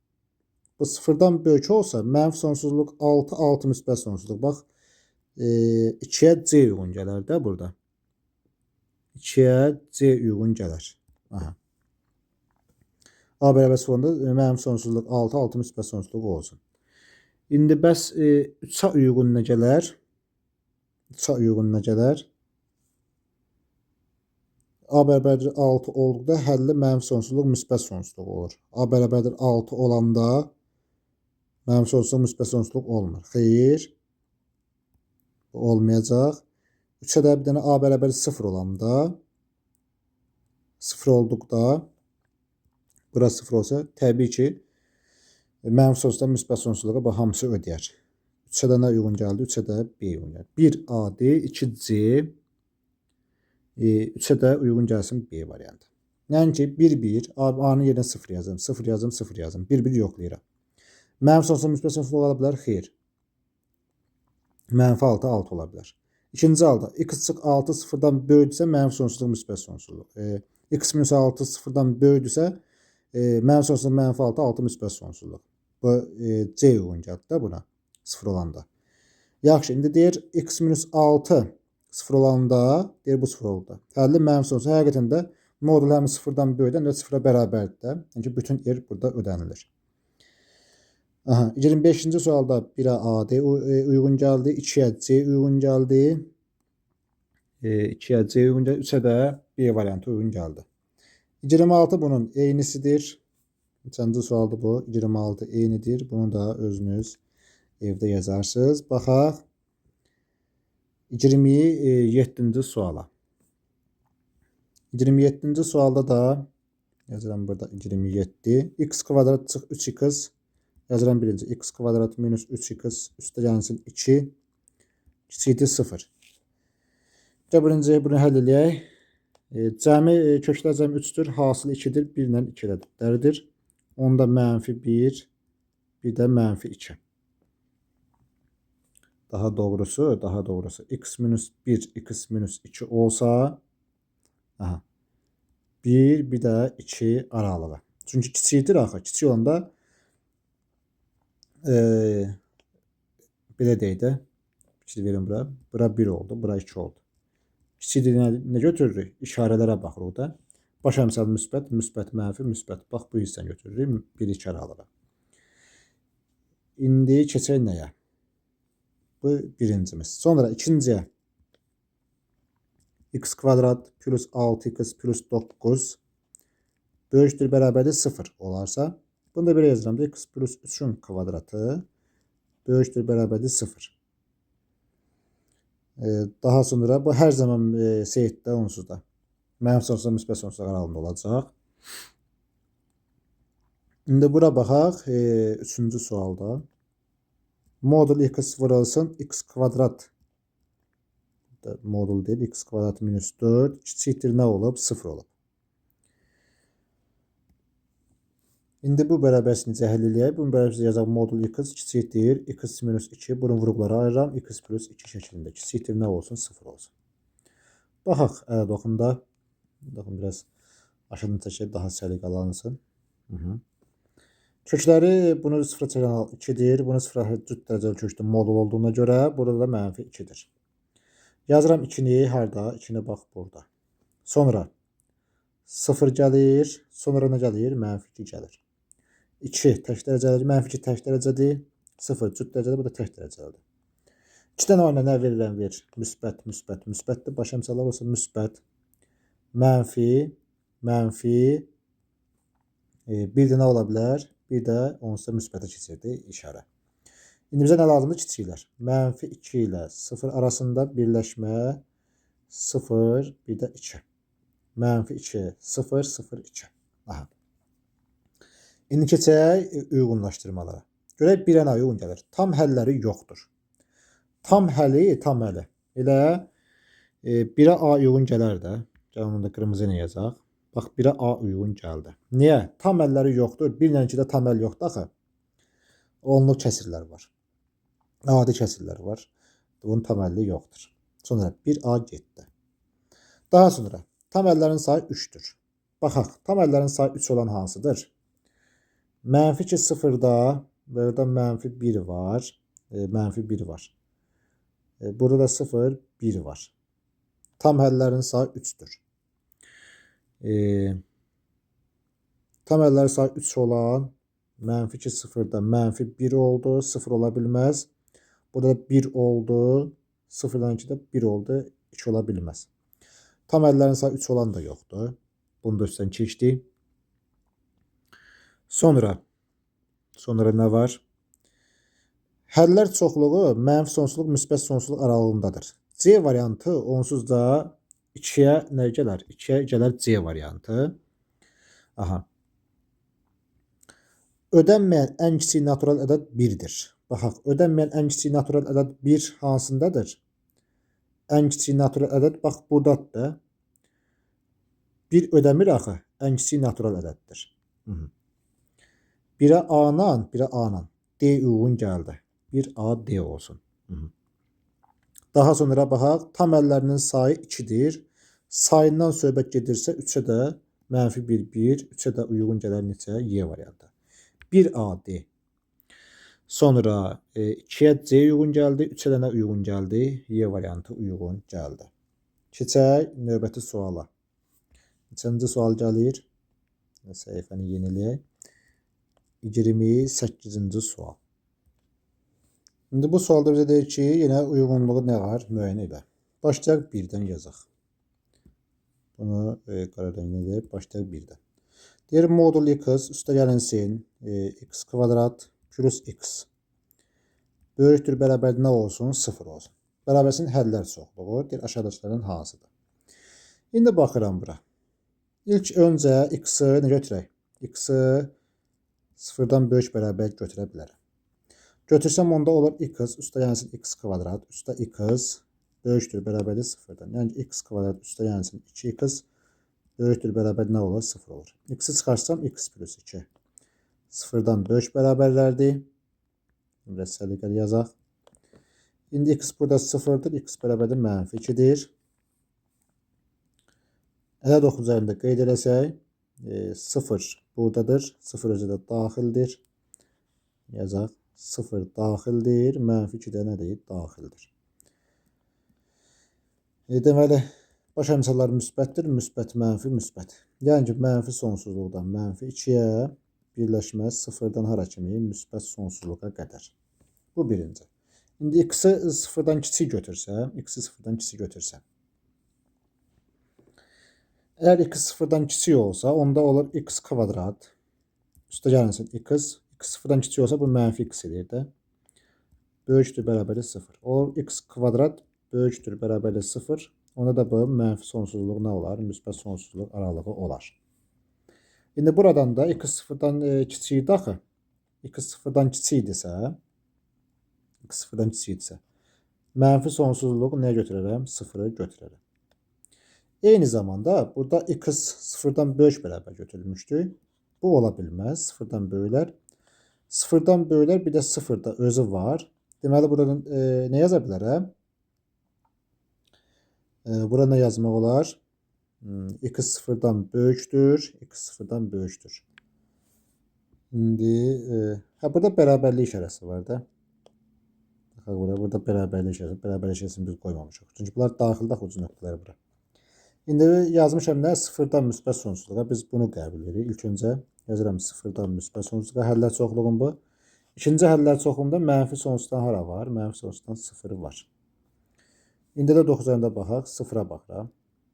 Bu 0'dan böyük olsa mənfi sonsuzluq 6, 6 müsbət sonsuzluq. Bax 2'yə C uyğun gələr də burada. 2'yə C uyğun gələr. Aha. A bərabər 0 olanda mənfi sonsuzluq 6, 6 müsbət sonsuzluq olsun. İndi bəs 3'ə uyğun nə gələr? 3'ə uyğun nə gələr? A bərabərdir 6 olduqda həlli mənfi sonsuzluq, müsbət sonsuzluq olur. A bərabərdir 6 olanda mənfi sonsuzluq, müsbət sonsuzluq olmur. Xeyr. Bu olmayacaq. 3'ə də bir dənə A bərabər 0 olanda 0 olduqda bura 0 olsa təbii ki mənfi sonsuzluqdan müsbət sonsuzluğa bu hamısı ödəyər. 3'ə də nə uyğun gəldi? 3'ə də B uyğun gəldi. 1 A-D, 2 C, 3'ə də uyğun gəlsin B variantı. Yəni ki 1 1 A'nın yerinə 0 yazım, 0 yazım, 0 yazım. 1 1 yoxlayıram. Mənfi sonsuzluq, müsbət sonsuzluq ola bilər? Xeyr. Mənfi 6 6 ola bilər. İkinci halda x çıx 6 0'dan böyükdürsə mənfi sonsuzluq, müsbət sonsuzluq. X minus 6 0'dan böyükdürsə mənfi sonsuzluq, mənfi 6 6 müsbət sonsuzluq. Bu C uyğun gəldi də buna 0 olanda. Yaxşı, indi deyir x minus 6 0 olanda deyir bu 0 oldu. Həlli mənfi sonsuzluq. Həqiqətən də modul həm 0'dan böyükdən də 0'a bərabərdir də. Yəni bütün yer burada ödənilir. Aha, 25-ci sualda 1'ə A, D uyğun gəldi, 2'yə C uyğun gəldi, 2'yə C uyğun gəldi, 3'ə də B variantı uyğun gəldi. 26 bunun eynisidir. 3-cü sualda bu. 26 eynidir. Bunu da özünüz evdə yazarsınız. Baxaq 27-ci suala. 27-ci sualda da yazıram burada 27. X kvadrat çıx 3x. Yazıram birinci. X kvadrat minus 3x üstə gəlsin 2. Kiçikdir 0. Birinci bunu həll edək. Cəmi köklər cəmi 3'dür. Hasılı 2'dir. 1 ilə 2 ədədləridir. Onda mənfi 1, bir də mənfi 2. Daha doğrusu x minus 1, x minus 2 olsa 1, bir də 2 aralığı. Çünki kiçikdir axı. Kiçik olanda belə deyək də. Kiçik verin bura. Bura 1 oldu. Bura 2 oldu. Kiçikdir nə götürürük? İşarələrə baxırıq da. Baş əmsal müsbət, müsbət, mənfi, müsbət. Bax bu hissəni götürürük. 1-2 aralığı. İndi keçək nəyə? Bu birincimiz. Sonra ikinciyə x kvadrat plus 6x plus 9 böyükdür bərabərdir 0 olarsa, bunu da belə yazıram da x plus 3'ün kvadratı böyükdür bərabərdir 0. Daha sonra bu hər zaman seyitdə onsuzda. Mənfi sonsuzluq, müsbət sonsuzluq aralığında olacaq. İndi bura baxaq 3-cü sualda. Modul x vurulsun x kvadrat. Modul deyil, x kvadrat minus 4 kiçikdir nə olub? 0 olub. İndi bu bərabərsini necə həll eləyək? Bunun bərabərsini yazaq modul x kiçikdir x minus 2. Bunun vurğuları ayıram x plus 2 şəklində. Kiçikdir nə olsun? 0 olsun. Baxaq ədəd-oxunda. Baxın biraz aşağıdan çəkək daha səliqələnsın. Kökləri bunu 0 çəkən 2-dir. Bunu 0 cüt dərəcəli kökdə modul olduğuna görə burada da mənfi 2-dir. Yazıram 2-ni harda? 2-ni bax burada. Sonra 0 gəlir. Sonra nə gəlir? Mənfi 2 gəlir. 2 tək dərəcəlidir. Mənfi 2 tək dərəcədir. 0 cüt dərəcədir. Bu da tək dərəcəlidir. 2 dənə oyuna nə verirəm? Ver. Müsbət, müsbət, müsbətdir. Baş əmsallar olsa müsbət, mənfi, mənfi. Bir də nə ola bilər? Bir də onsuz da müsbətə keçirdi işarə. İndi bizə nə lazımdır? Kiçiklər. Mənfi 2 ilə 0 arasında birləşmə 0, bir də 2. Mənfi 2, 0, 0, 2. Aha. İndi keçək uyğunlaşdırmalara. Görək bir dənə uyğun gəlir. Tam həlləri yoxdur. Tam həli. Elə 1-ə A uyğun gələr də. Gəlin da qırmızı ilə yazaq. Bax 1-ə A uyğun gəldi. Niyə? Tam əlləri yoxdur. 1-lə 2-də tam əl yoxdur axı. Onluq kəsirlər var. Adi kəsirlər var. Bunun tam əlli yoxdur. Sonra 1A getdi. Daha sonra tam əllərin sayı 3-dür. Baxaq, tam əllərin sayı 3 olan hansıdır? Mənfi 2 0-da, burada mənfi 1 var. Mənfi 1 var. Burada da 0, 1 var. Tam əllərin sayı 3-dür. Tam əlləri sayı 3 olan mənfi 2 0-da mənfi 1 oldu. 0 ola bilməz. Burada 1 oldu. 0-dan 2-də 1 oldu. 2 ola bilməz. Tam əllərin sayı 3 olan da yoxdur. Bunu da üstdən keçdik. Sonra nə var? Həllər çoxluğu mənfi sonsuzluq, müsbət sonsuzluq aralığındadır. C variantı onsuz da 2-yə nə gələr? 2-yə gələr C variantı. Aha. Ödənməyən ən kiçik natural ədəd 1-dir. Baxaq, ödənməyən ən kiçik natural ədəd 1 hansındadır? Ən kiçik natural ədəd bax buradadır. 1 ödəmir axı. Ən kiçik natural ədəddir. 1-ə A-nan D uyğun gəldi. 1A D olsun. Daha sonra baxaq, tam əllərinin sayı 2-dir. Sayından söhbət gedirsə 3-ə də mənfi 1, 1, 3-ə də uyğun gələr neçə? Y variantı. 1A D. Sonra 2-yə C uyğun gəldi, 3-ə də nə uyğun gəldi? Y variantı uyğun gəldi. Keçək növbəti suala. Neçənci sual gəlir? Səhifəni yeniləyək. 28-ci sual. İndi bu sualda bizə deyir ki, yenə uyğunluğu nə var? Müəyyən elə. Başlayaq 1-dən yazaq. Bunu qara rənglə deyib, başlayaq 1-dən. Deyir, modul x üstə gəlinsin, x kvadrat plus x. Böyükdür, bərabər nə olsun? 0 olsun. Bərabərsin həllər çoxluğu. Deyir, aşağıdakıların hansıdır? İndi baxıram bura. İlk öncə x-ı nə götürək? X-ı 0-dan böyük bərabər götürə bilərəm. Götürsəm onda olur x üstə gəlsin x kvadrat üstə x böyükdür bərabərdir 0-dan. Yəni x kvadrat üstə gəlsin 2x böyükdür bərabər nə olur? 0 olur. X-i çıxarsam x plus 2. 0-dan böyük bərabərlərdir. Biraz səliqəli yazaq. İndi x burada 0-dır. X bərabərdir mənfi 2-dir. Ədəd oxu üzərində qeyd eləsək 0 buradadır. 0 özü də daxildir. Yazaq. 0 daxildir. Mənfi 2 də nədir? Daxildir. Deməli, baş əmsallar müsbətdir. Müsbət, mənfi, müsbət. Yəni ki, mənfi sonsuzluqdan mənfi 2-yə birləşmə 0-dan hara kimi? Müsbət sonsuzluğa qədər. Bu birinci. İndi x-i 0-dan kiçik götürsəm, əgər x 0-dan kiçik olsa, onda olur x kvadrat. Üstə gəlinsin x 0-dan kiçik olsa, bu mənfi x edir də. Böyükdür, bərabərdir 0. Olur x kvadrat böyükdür, bərabərdir 0. Onda da bu mənfi sonsuzluq nə olar? Müsbət sonsuzluq aralığı olar. İndi buradan da x 0-dan kiçikdir axı. X 0-dan kiçikdirsə, mənfi sonsuzluğu nəyə götürərəm? 0-ı götürərəm. Eyni zamanda burada x 0-dan böyük bərabər götürülmüşdür. Bu ola bilməz. 0-dan böyüklər. 0-dan böyüklər, bir də 0-da özü var. Deməli, burada nə yaza bilərəm? Bura nə yazmaq olar? X sıfırdan böyükdür, X sıfırdan böyükdür. İndi burada bərabərlik işarəsi var da. Baxaq burada bərabərlik işarəsi, bərabərlik işarəsini biz qoymamışıq. Çünki bunlar daxildə ucu nöqtələr bura. İndi yazmışam nə? Sıfırdan müsbət sonsuzluğa biz bunu qəbul edirik. İlk öncə yazıram sıfırdan müsbət sonsuzluğa həllər çoxluğum bu. İkinci həllər çoxluğumda mənfi sonsuzdan hara var? Mənfi sonsuzdan sıfırı var. İndi də 9-da baxaq, sıfıra baxıram.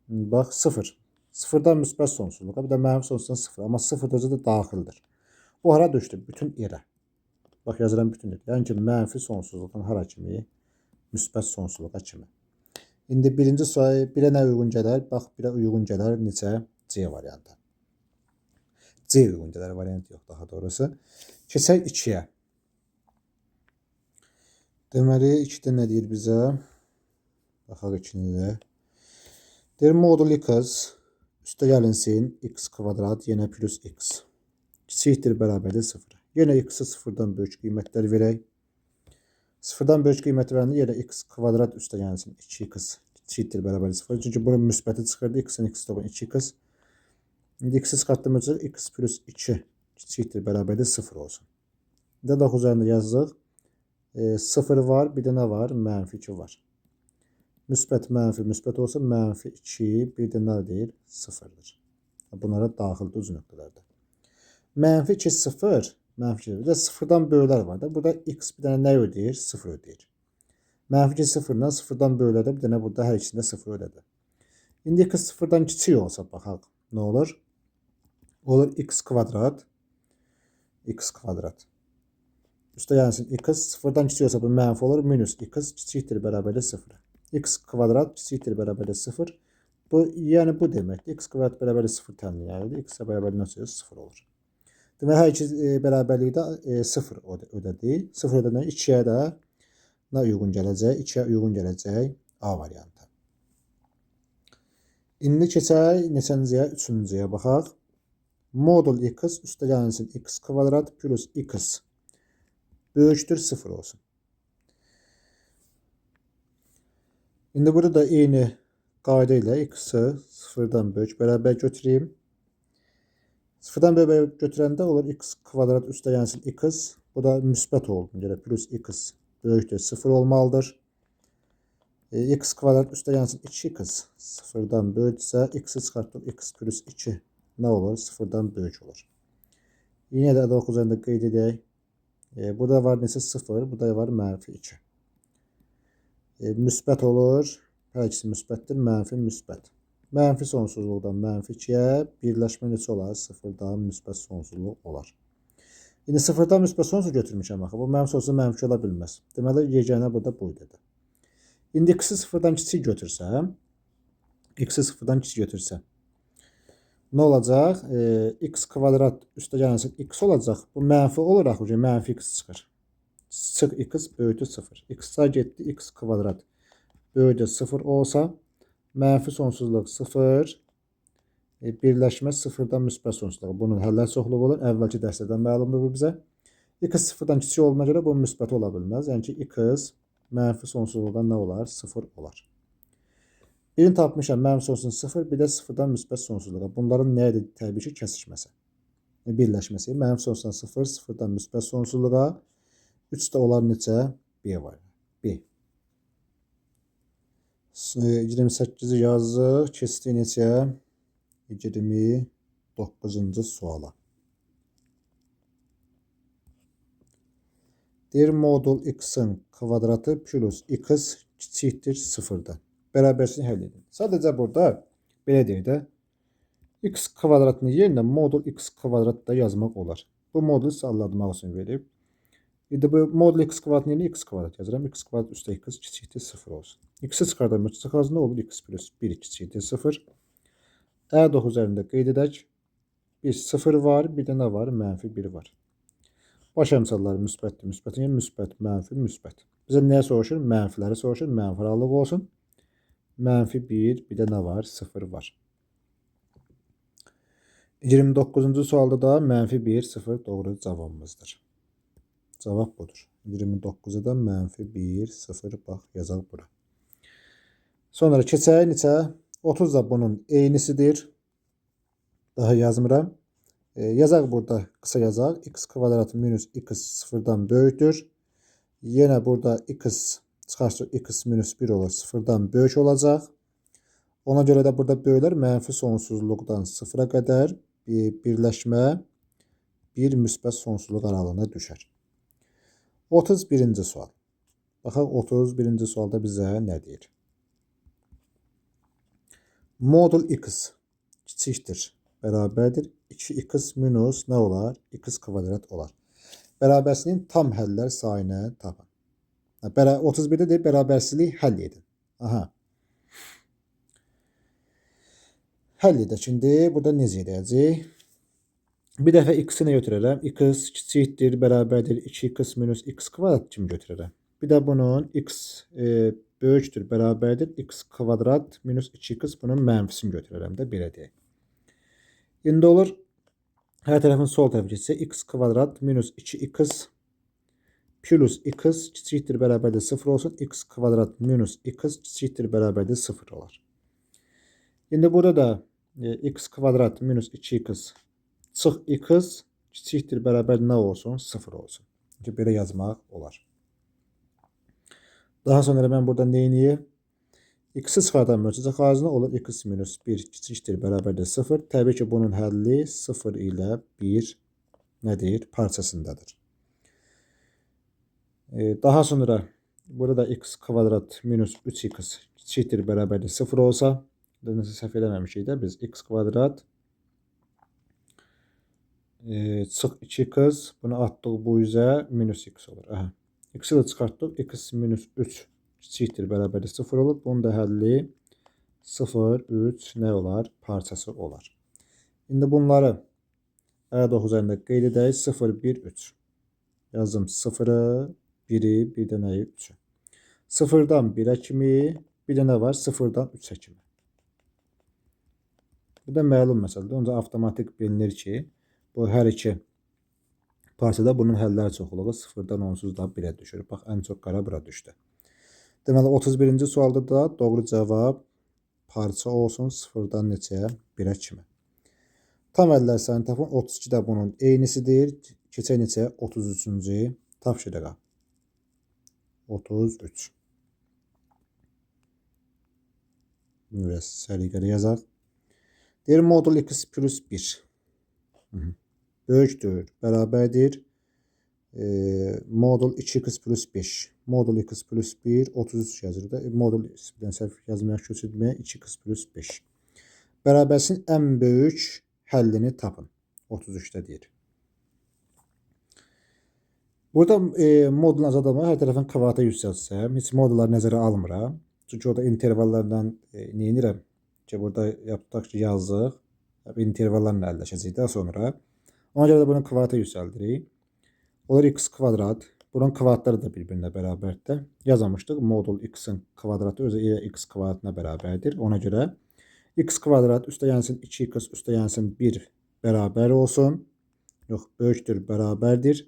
Bax, sıfır. Sıfırdan müsbət sonsuzluğa, bir də mənfi sonsuzdan sıfır. Amma sıfır özü də daxildir. Bu hara düşdü? Bütün yerə. Bax, yazıram bütün yerə. Yəni ki, mənfi sonsuzluqdan hara kimi? Müsbət sonsuzluğa kimi. İndi birinci sayı birə nə uyğun gələr? Bax, birə uyğun gələr neçə? C variantı. C uyğun gələr variantı yox, daha doğrusu. Keçək 2-yə. Deməli, 2-də nə deyir bizə? Baxaq 2-ni də. Deyir, modul x üstə gəlinsin x kvadrat yenə plus x. Kiçikdir bərabərdir 0. Yenə x-i 0-dan böyük qiymətlər verək. 0-dan böyük qiymət verəndə yenə x kvadrat üstə gəlinsin 2x. Kiçikdir bərabərdir 0. Çünki bunun müsbəti çıxırdı. X-in x topu 2x. İndi x-i çıxartdığımız x plus 2 kiçikdir bərabərdir 0 olsun. İndi 9-da yazıq. 0 var, bir də nə var? Mənfi 2 var. Müsbət, mənfi, müsbət olsa mənfi 2, bir də nə deyil? 0'dır. Bunlara daxildir ucu nöqtələrdə. Mənfi 2, 0, mənfi 2, bir də 0-dan böyüklər var da. Burada x bir dənə nə ödəyir? 0 ödəyir. Mənfi 2, 0-dan 0-dan böyüklərdə bir dənə burada hər ikisində 0 ödədir. İndi x 0-dan kiçik olsa baxaq, nə olur? Olur x kvadrat, x kvadrat. Üstə gəlsin x 0-dan kiçik olsa bu mənfi olur. Minus x kiçikdir bərabərdir 0. X kvadrat kiçikdir bərabərdir 0. Bu, yəni bu deməkdir. X kvadrat bərabərdir 0 təmin edir. X bərabərdir 0 olur. Demək, hər iki bərabərlikdə 0 ödədi. 0 ödədən 2-yə də nə uyğun gələcək? 2-yə uyğun gələcək A variantı. İndi keçək neçənciyə? 3-cüyə baxaq. Modul x üstə gəlsin x kvadrat plus x böyükdür 0 olsun. İndi burada da eyni qayda ilə x-i 0-dan böyük bərabər götüreyim. 0-dan böyük götürəndə olur x kvadrat üstə gəlsin x. Bu da müsbət oldu. Yəni plus x böyükdür 0 olmalıdır. X kvadrat üstə gəlsin 2x 0-dan böyüksə x-i çıxartdıq x plus 2 nə olur? 0-dan böyük olur. Yine də 9-da qeyd edək. Burada var neçə 0, burada var mənfi 2. Müsbət olur. Hər ikisi müsbətdir. Mənfi, müsbət. Mənfi sonsuzluqdan mənfi 2-yə birləşmə neçə olar? 0-dan müsbət sonsuzluq olar. İndi 0-dan müsbət sonsuzluq götürmüşəm axı. Bu mənfi sonsuzluq mənfi ola bilməz. Deməli, yeganə burada buydu. İndi x-i 0-dan kiçik götürsəm, x-i 0-dan kiçik götürsəm, nə olacaq? X kvadrat üstə gəlsin x olacaq. Bu mənfi olur axı, mənfi x çıxır. Çıx x böyükdür 0. X-a getdi, x kvadrat böyükdür 0 olsa, mənfi sonsuzluq 0, birləşmə 0-dan müsbət sonsuzluq. Bunun həllər çoxluğu olur. Əvvəlki dərslərdən məlumdur bu bizə. X 0-dan kiçik olduğuna görə bu müsbət ola bilməz. Yəni ki, x mənfi sonsuzluqdan nə olar? 0 olar. Birini tapmışam, mənfi sonsuzluq 0, bir də 0-dan müsbət sonsuzluğa. Bunların nə edir? Təbii ki, kəsişməsi. Birləşməsi. Mənfi sonsuzluqdan 0, 0-dan müsbət sonsuzluğa. 3 də olar neçə? B var. B. 28-ci yazıq. Keçdik neçə? 29-cu suala. Deyir, modul x-in kvadratı plus x kiçikdir 0-dan. Bərabərsini həll edin. Sadəcə burada belə deyir də, x kvadratının yerinə modul x kvadrat da yazmaq olar. Bu modulu salladmaq üçün verib. İndi bu modul x kvadratının yerinə x kvadrat yazıram. X kvadrat üstə x kiçikdir 0 olsun. X-i çıxardan çıxardan nə olur? X plus 1 kiçikdir 0. E9 üzərində qeyd edək. Bir 0 var, bir də nə var? Mənfi 1 var. Baş əmsalları müsbətdir. Müsbətin yəni müsbət, mənfi, müsbət. Bizə nəyə soruşur? Mənfiləri soruşur. Mənfi aralıq olsun. Mənfi 1, bir də nə var? 0 var. 29-cu sualda da mənfi 1, 0 doğru cavabımızdır. Cavab budur. 29-da mənfi 1, 0 bax yazaq bura. Sonra keçək neçə? 30 da bunun eynisidir. Daha yazmıram. Yazaq burada qısa yazaq. X kvadrat minus x sıfırdan böyükdür. Yenə burada x çıxarsa x minus 1 olur. Sıfırdan böyük olacaq. Ona görə də burada böyüklər mənfi sonsuzluqdan sıfıra qədər birləşmə bir müsbət sonsuzluq aralığına düşər. 31-ci sual. Baxaq 31-ci sualda bizə nə deyir? Modul x kiçikdir, bərabərdir. 2x minus nə olar? X kvadrat olar. Bərabərsizliyin tam həllər sayını tapın. 31-də deyir, bərabərsizliyi həll edin. Aha. Həll edək. Şimdi burada necə edəcək? Bir dəfə x-i götürərəm. X kiçikdir, bərabərdir. 2x minus x kvadrat kimi götürərəm. Bir də bunun x böyükdür, bərabərdir. X kvadrat minus 2x bunun mənfisini götürərəm də belə deyək. İndi olur, hər tərəfin sol tərəfi keçsə, x kvadrat minus 2x plus x kiçikdir, bərabərdir 0 olsun. X kvadrat minus x kiçikdir, bərabərdir 0 olar. İndi burada da x kvadrat minus 2x çıx x kiçikdir, bərabərdir nə olsun? 0 olsun. Belə yazmaq olar. Daha sonra mən burada neyiniyim? X-i çıxardan ölçəcək xaricində olur x minus 1 kiçikdir, bərabərdir 0. Təbii ki, bunun həlli 0 ilə 1 nədir? Parçasındadır. Daha sonra burada x kvadrat minus 3x kiçikdir, bərabərdir 0 olsa, nəsə səhv eləməmişik də biz x kvadrat çıx 2x bunu atdıq bu üzə minus x olur. Aha. X-i də çıxartdıq. X minus 3 kiçikdir, bərabərdir 0 olur. Bunun da həlli 0, 3 nə olar? Parçası olar. İndi bunları ərəq üzərində qeyd edək. 0, 1, 3. Yazdım 0-ı, 1-i, bir də nəyi? 3-ü. 0-dan 1-ə kimi, bir də nə var? 0-dan 3-ə kimi. Bu da məlum məsələdir. Onca avtomatik bilinir ki, bu hər iki parçada bunun həllər çoxluğu 0-dan onsuz da 1-ə düşür. Bax, ən çox qara bura düşdü. Deməli, 31-ci sualda da doğru cavab parça olsun 0-dan neçəyə? 1-ə kimi. Tam həllər sayını tapın. 32 də bunun eynisidir. Keçək neçəyə? 33-cü tapşırığa. 33. Biraz səliqəli yazaq. Deyir, modul x plus 1. Böyükdür, bərabərdir. Modul 2x plus 5. Modul x plus 1, 33 yazır da. Modul x-dən səhv yazmaya köçürməyə 2x plus 5. Bərabərsinin ən böyük həllini tapın. 33-də deyir. Burada modulun azadlığı hər tərəfin kvadratı yüksəltsəm, heç modulları nəzərə almıram. Çünki orada intervallardan neyinirəm ki, burada yapdıq ki, yazdıq. İntervallarla əlləşəcək daha sonra. Ona görə də bunun kvadratı yüksəldirik. Olur x kvadrat. Bunun kvadratları da bir-birinə bərabərdir. Yazmışdıq. Modul x-in kvadratı özü x kvadratına bərabərdir. Ona görə x kvadrat üstə 2x üstə 1 bərabər olsun. Yox, böyükdür, bərabərdir.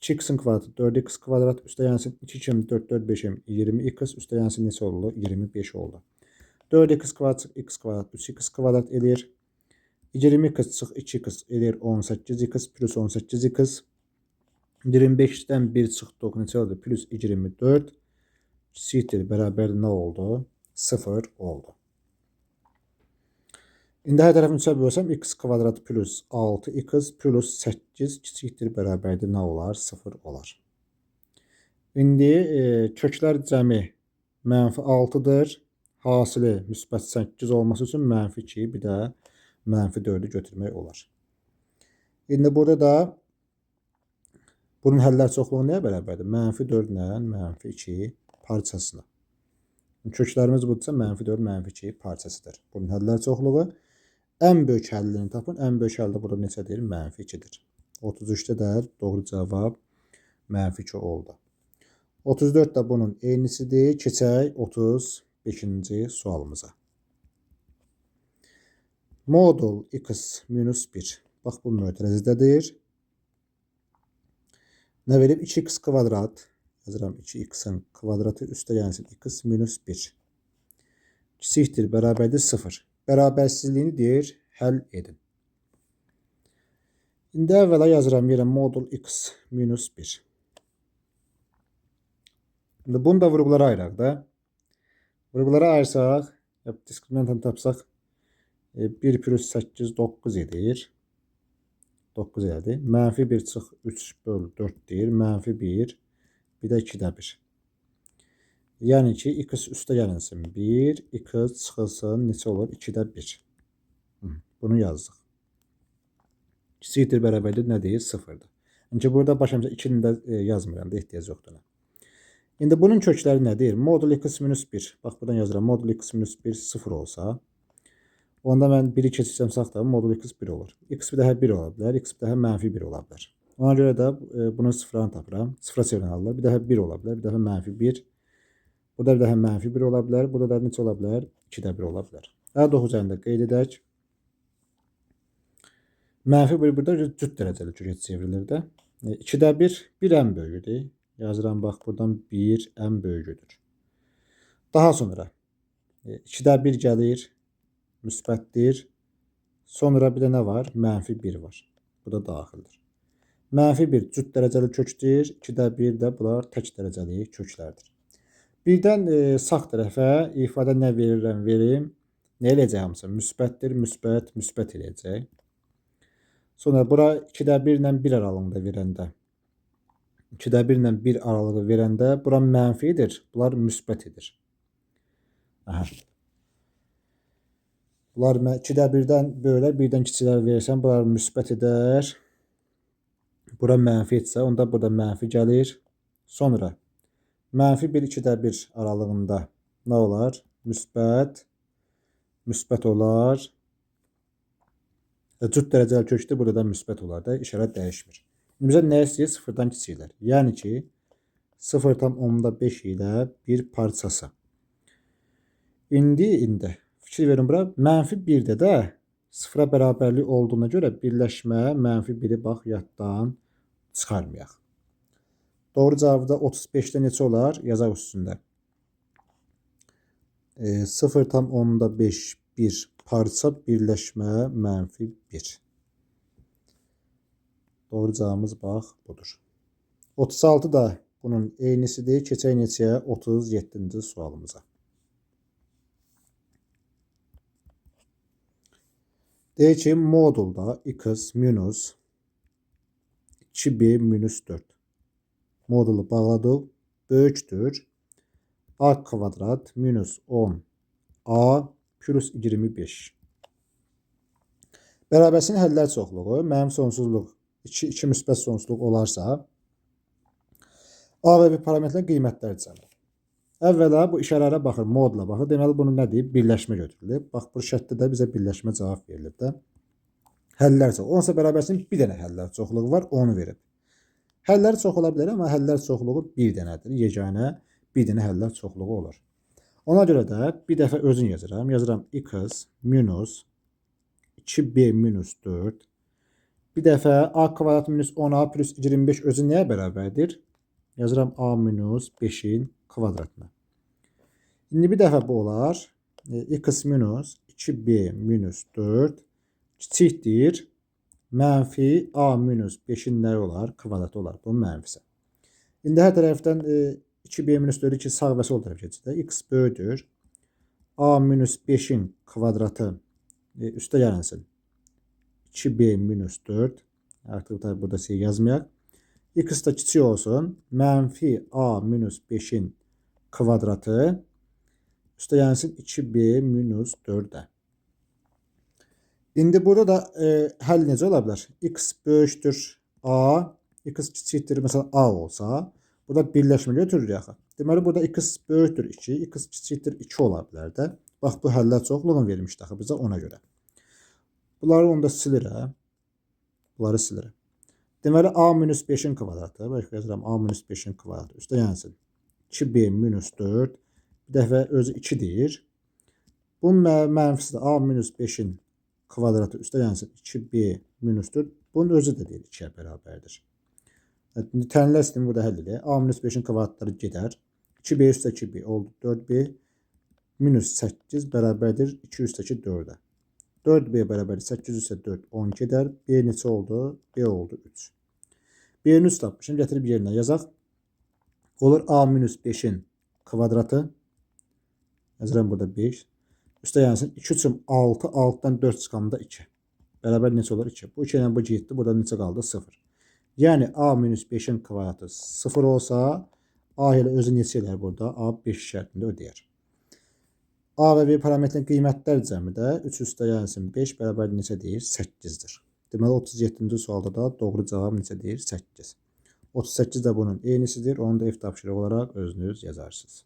2x-in kvadratı 4x kvadrat üstə 2 kimi 4, 4, 5'im 20x üstə neçə oldu? 25 oldu. 4x kvadrat x kvadrat 3x kvadrat edir. 20x çıx 2x edir 18x plus 18x. 25-dən 1 çıxdıq neçə oldu? Plus 24 kiçikdir, bərabər nə oldu? 0 oldu. İndi hər tərəfini 3-ə bölsəm x kvadrat plus 6x plus 8 kiçikdir, bərabərdir nə olar? 0 olar. İndi köklər cəmi mənfi 6-dır. Hasili müsbət 8 olması üçün mənfi 2, bir də mənfi 4'ü götürmək olar. İndi burada da bunun həllər çoxluğu nəyə bərabərdir? Mənfi 4 ilə mənfi 2 parçasına. Köklərimiz budursa mənfi 4, mənfi 2 parçasıdır. Bunun həllər çoxluğu. Ən böyük həllini tapın. Ən böyük həldə burada neçədir? Mənfi 2'dir. 33'də də doğru cavab mənfi 2 oldu. 34 də bunun eynisidir. Keçək 35-ci sualımıza. Modul x minus 1. Bax, bu mötərizədədir. Nə verib? 2x kvadrat. Yazıram 2x'in kvadratı üstə x minus 1. Kiçikdir, bərabərdir 0. Bərabərsizliyini deyir, həll edin. İndi əvvəla yazıram yerə modul x minus 1. İndi bunu da vurğulara ayıraq da. Vurğulara ayırsaq, diskriminantını tapsaq 1 plus 8 9 edir. 9 edir. Mənfi 1 çıx 3 bölü 4 deyir. Mənfi 1. Bir də 2-də 1. Yəni ki, x üstə gəlinsin 1. X çıxılsın neçə olur? 2-də 1. Bunu yazdıq. Kiçikdir, bərabərdir nə deyir? 0'dır. İndi burada başımıza 2'ni də yazmıram da, ehtiyac yoxdur. İndi bunun kökləri nədir? Modul x minus 1. Bax, buradan yazıram. Modul x minus 1 0 olsa, onda mən 1'i keçirsəm sağ da modul x 1 olur. X bir daha 1 ola bilər. X bir daha mənfi 1 ola bilər. Ona görə də bunun sıfırını tapıram. Sıfıra çevirən halda bir daha 1 ola bilər. Bir daha mənfi 1. Burada bir daha mənfi 1 ola bilər. Burada da neçə ola bilər? 2'də 1 ola bilər. A9 üzərində qeyd edək. Mənfi 1 burada cüt dərəcəli kökə çevrilir də. 2'də 1 1 ən böyüdür. Yazıram, bax, buradan 1 ən böyüdür. Daha sonra 2'də 1 gəlir, müsbətdir. Sonra bir də nə var? Mənfi 1 var. Bu da daxildir. Mənfi 1 cüt dərəcəli kökdür. 2'də 1 də bunlar tək dərəcəli köklərdir. Birdən sağ tərəfə ifadə nə verirəm verim. Nə eləyəcək hamısı? Müsbətdir, müsbət, müsbət eləyəcək. Sonra bura 2'də 1 ilə 1 aralığında verəndə, 2'də 1 ilə 1 aralığı verəndə bura mənfidir, bunlar müsbət edir. Aha. Bunlar 2'də 1'dən böyüklər, 1'dən kiçiklər verirsən, bunlar müsbət edər. Bura mənfi etsə, onda burada mənfi gəlir. Sonra mənfi 1 2'də 1 aralığında nə olar? Müsbət, müsbət olar. Cüt dərəcəli kökdə burada da müsbət olar da, işarət dəyişmir. Bizə nə istəyir? Sıfırdan kiçiklər. Yəni ki, 0,5 ilə bir parçası. İndi fikir verin bura. Mənfi 1'də də sıfıra bərabərlik olduğuna görə birləşmə mənfi 1'i bax yaddan çıxarmayaq. Doğru cavabı da 35'də neçə olar? Yazaq üstündə. 0,5 bir parça birləşmə mənfi 1. Doğru cavabımız bax budur. 36 da bunun eynisidir. Keçək neçəyə? 37-ci sualımıza. Deyək ki, modulda x minus 2b minus 4. Modulu bağladıq. Böyükdür. A kvadrat minus 10a plus 25. Bərabərsinin həllər çoxluğu, mənim sonsuzluq 2 müsbət sonsuzluq olarsa, A və B parametrlərin qiymətləri cəmi. Əvvəla bu işarələrə baxır, modula baxır. Deməli, bunu nə deyib? Birləşmə götürülüb. Bax, bu şərtdə də bizə birləşmə cavab verilib də. Həllər çox. Onsa bərabərsinin bir dənə həllər çoxluğu var, onu verib. Həllər çox ola bilər, amma həllər çoxluğu bir dənədir. Yeganə bir dənə həllər çoxluğu olur. Ona görə də bir dəfə özün yazıram. Yazıram x minus 2b minus 4. Bir dəfə a kvadrat minus 10a plus 25 özü nəyə bərabərdir? Yazıram a minus 5'in kvadratına. İndi bir dəfə bu olar. X minus 2b minus 4 kiçikdir. Mənfi a minus 5'in nəyi olar? Kvadratı olar. Bu mənfisi. İndi hər tərəfdən 2b minus 4'ü 2 sağ və sol tərəf keçir. X böyüdür. A minus 5'in kvadratı üstə gəlinsin. 2b minus 4. Artıq tabi burada şey yazmayaq. X da kiçik olsun. Mənfi a minus 5'in kvadratı üstə gəlinsin 2b minus 4'ə. İndi burada da həll necə ola bilər? X böyükdür a, x kiçikdir məsələn a olsa, burada birləşmə götürürük axı. Deməli, burada x böyükdür 2, x kiçikdir 2 ola bilər də. Bax, bu həllər çoxluğunu vermişdi axı bizə ona görə. Bunları onda silirəm. Bunları silirəm. Deməli, a minus 5'in kvadratı. Bax, yazıram a minus 5'in kvadratı. Üstə gəlsin 2b minus 4. Bir dəfə özü 2 deyir. Bunun mənfisi də a minus 5'in kvadratı üstə gəlsin 2b minus 4. Bunun özü də deyil 2'yə bərabərdir. Tənlər sistemi burada həll edir. A minus 5'in kvadratları gedər. 2b üstə 2b oldu 4b. minus 8 bərabərdir 2 üstəki 4'ə. 4b bərabərdir 8 üstə 4 12 eder. B neçə oldu? B oldu 3. B'nin üst tapmışım. Getirib yerine yazaq. Olur a minus 5'in kvadratı. Yazıram burada 5. Üstə yansın 2 üçün 6. 6'dan 4 çıxanda 2. Bərabər neçə olur? 2. Bu 2 ilə bu getdi. Burada neçə qaldı? 0. Yəni a minus 5'in kvadratı 0 olsa a ilə özü neçə elər burada? A 5 şərtində ödəyər. A və B parametrin qiymətlər cəmi də 3 üstə yansın 5 bərabər neçə deyir? 8'dir. Deməli 37-ci sualda da doğru cavab neçə deyir? 8. 38 də bunun eynisidir. Onu da F tapşırığı olaraq özünüz yazarsınız.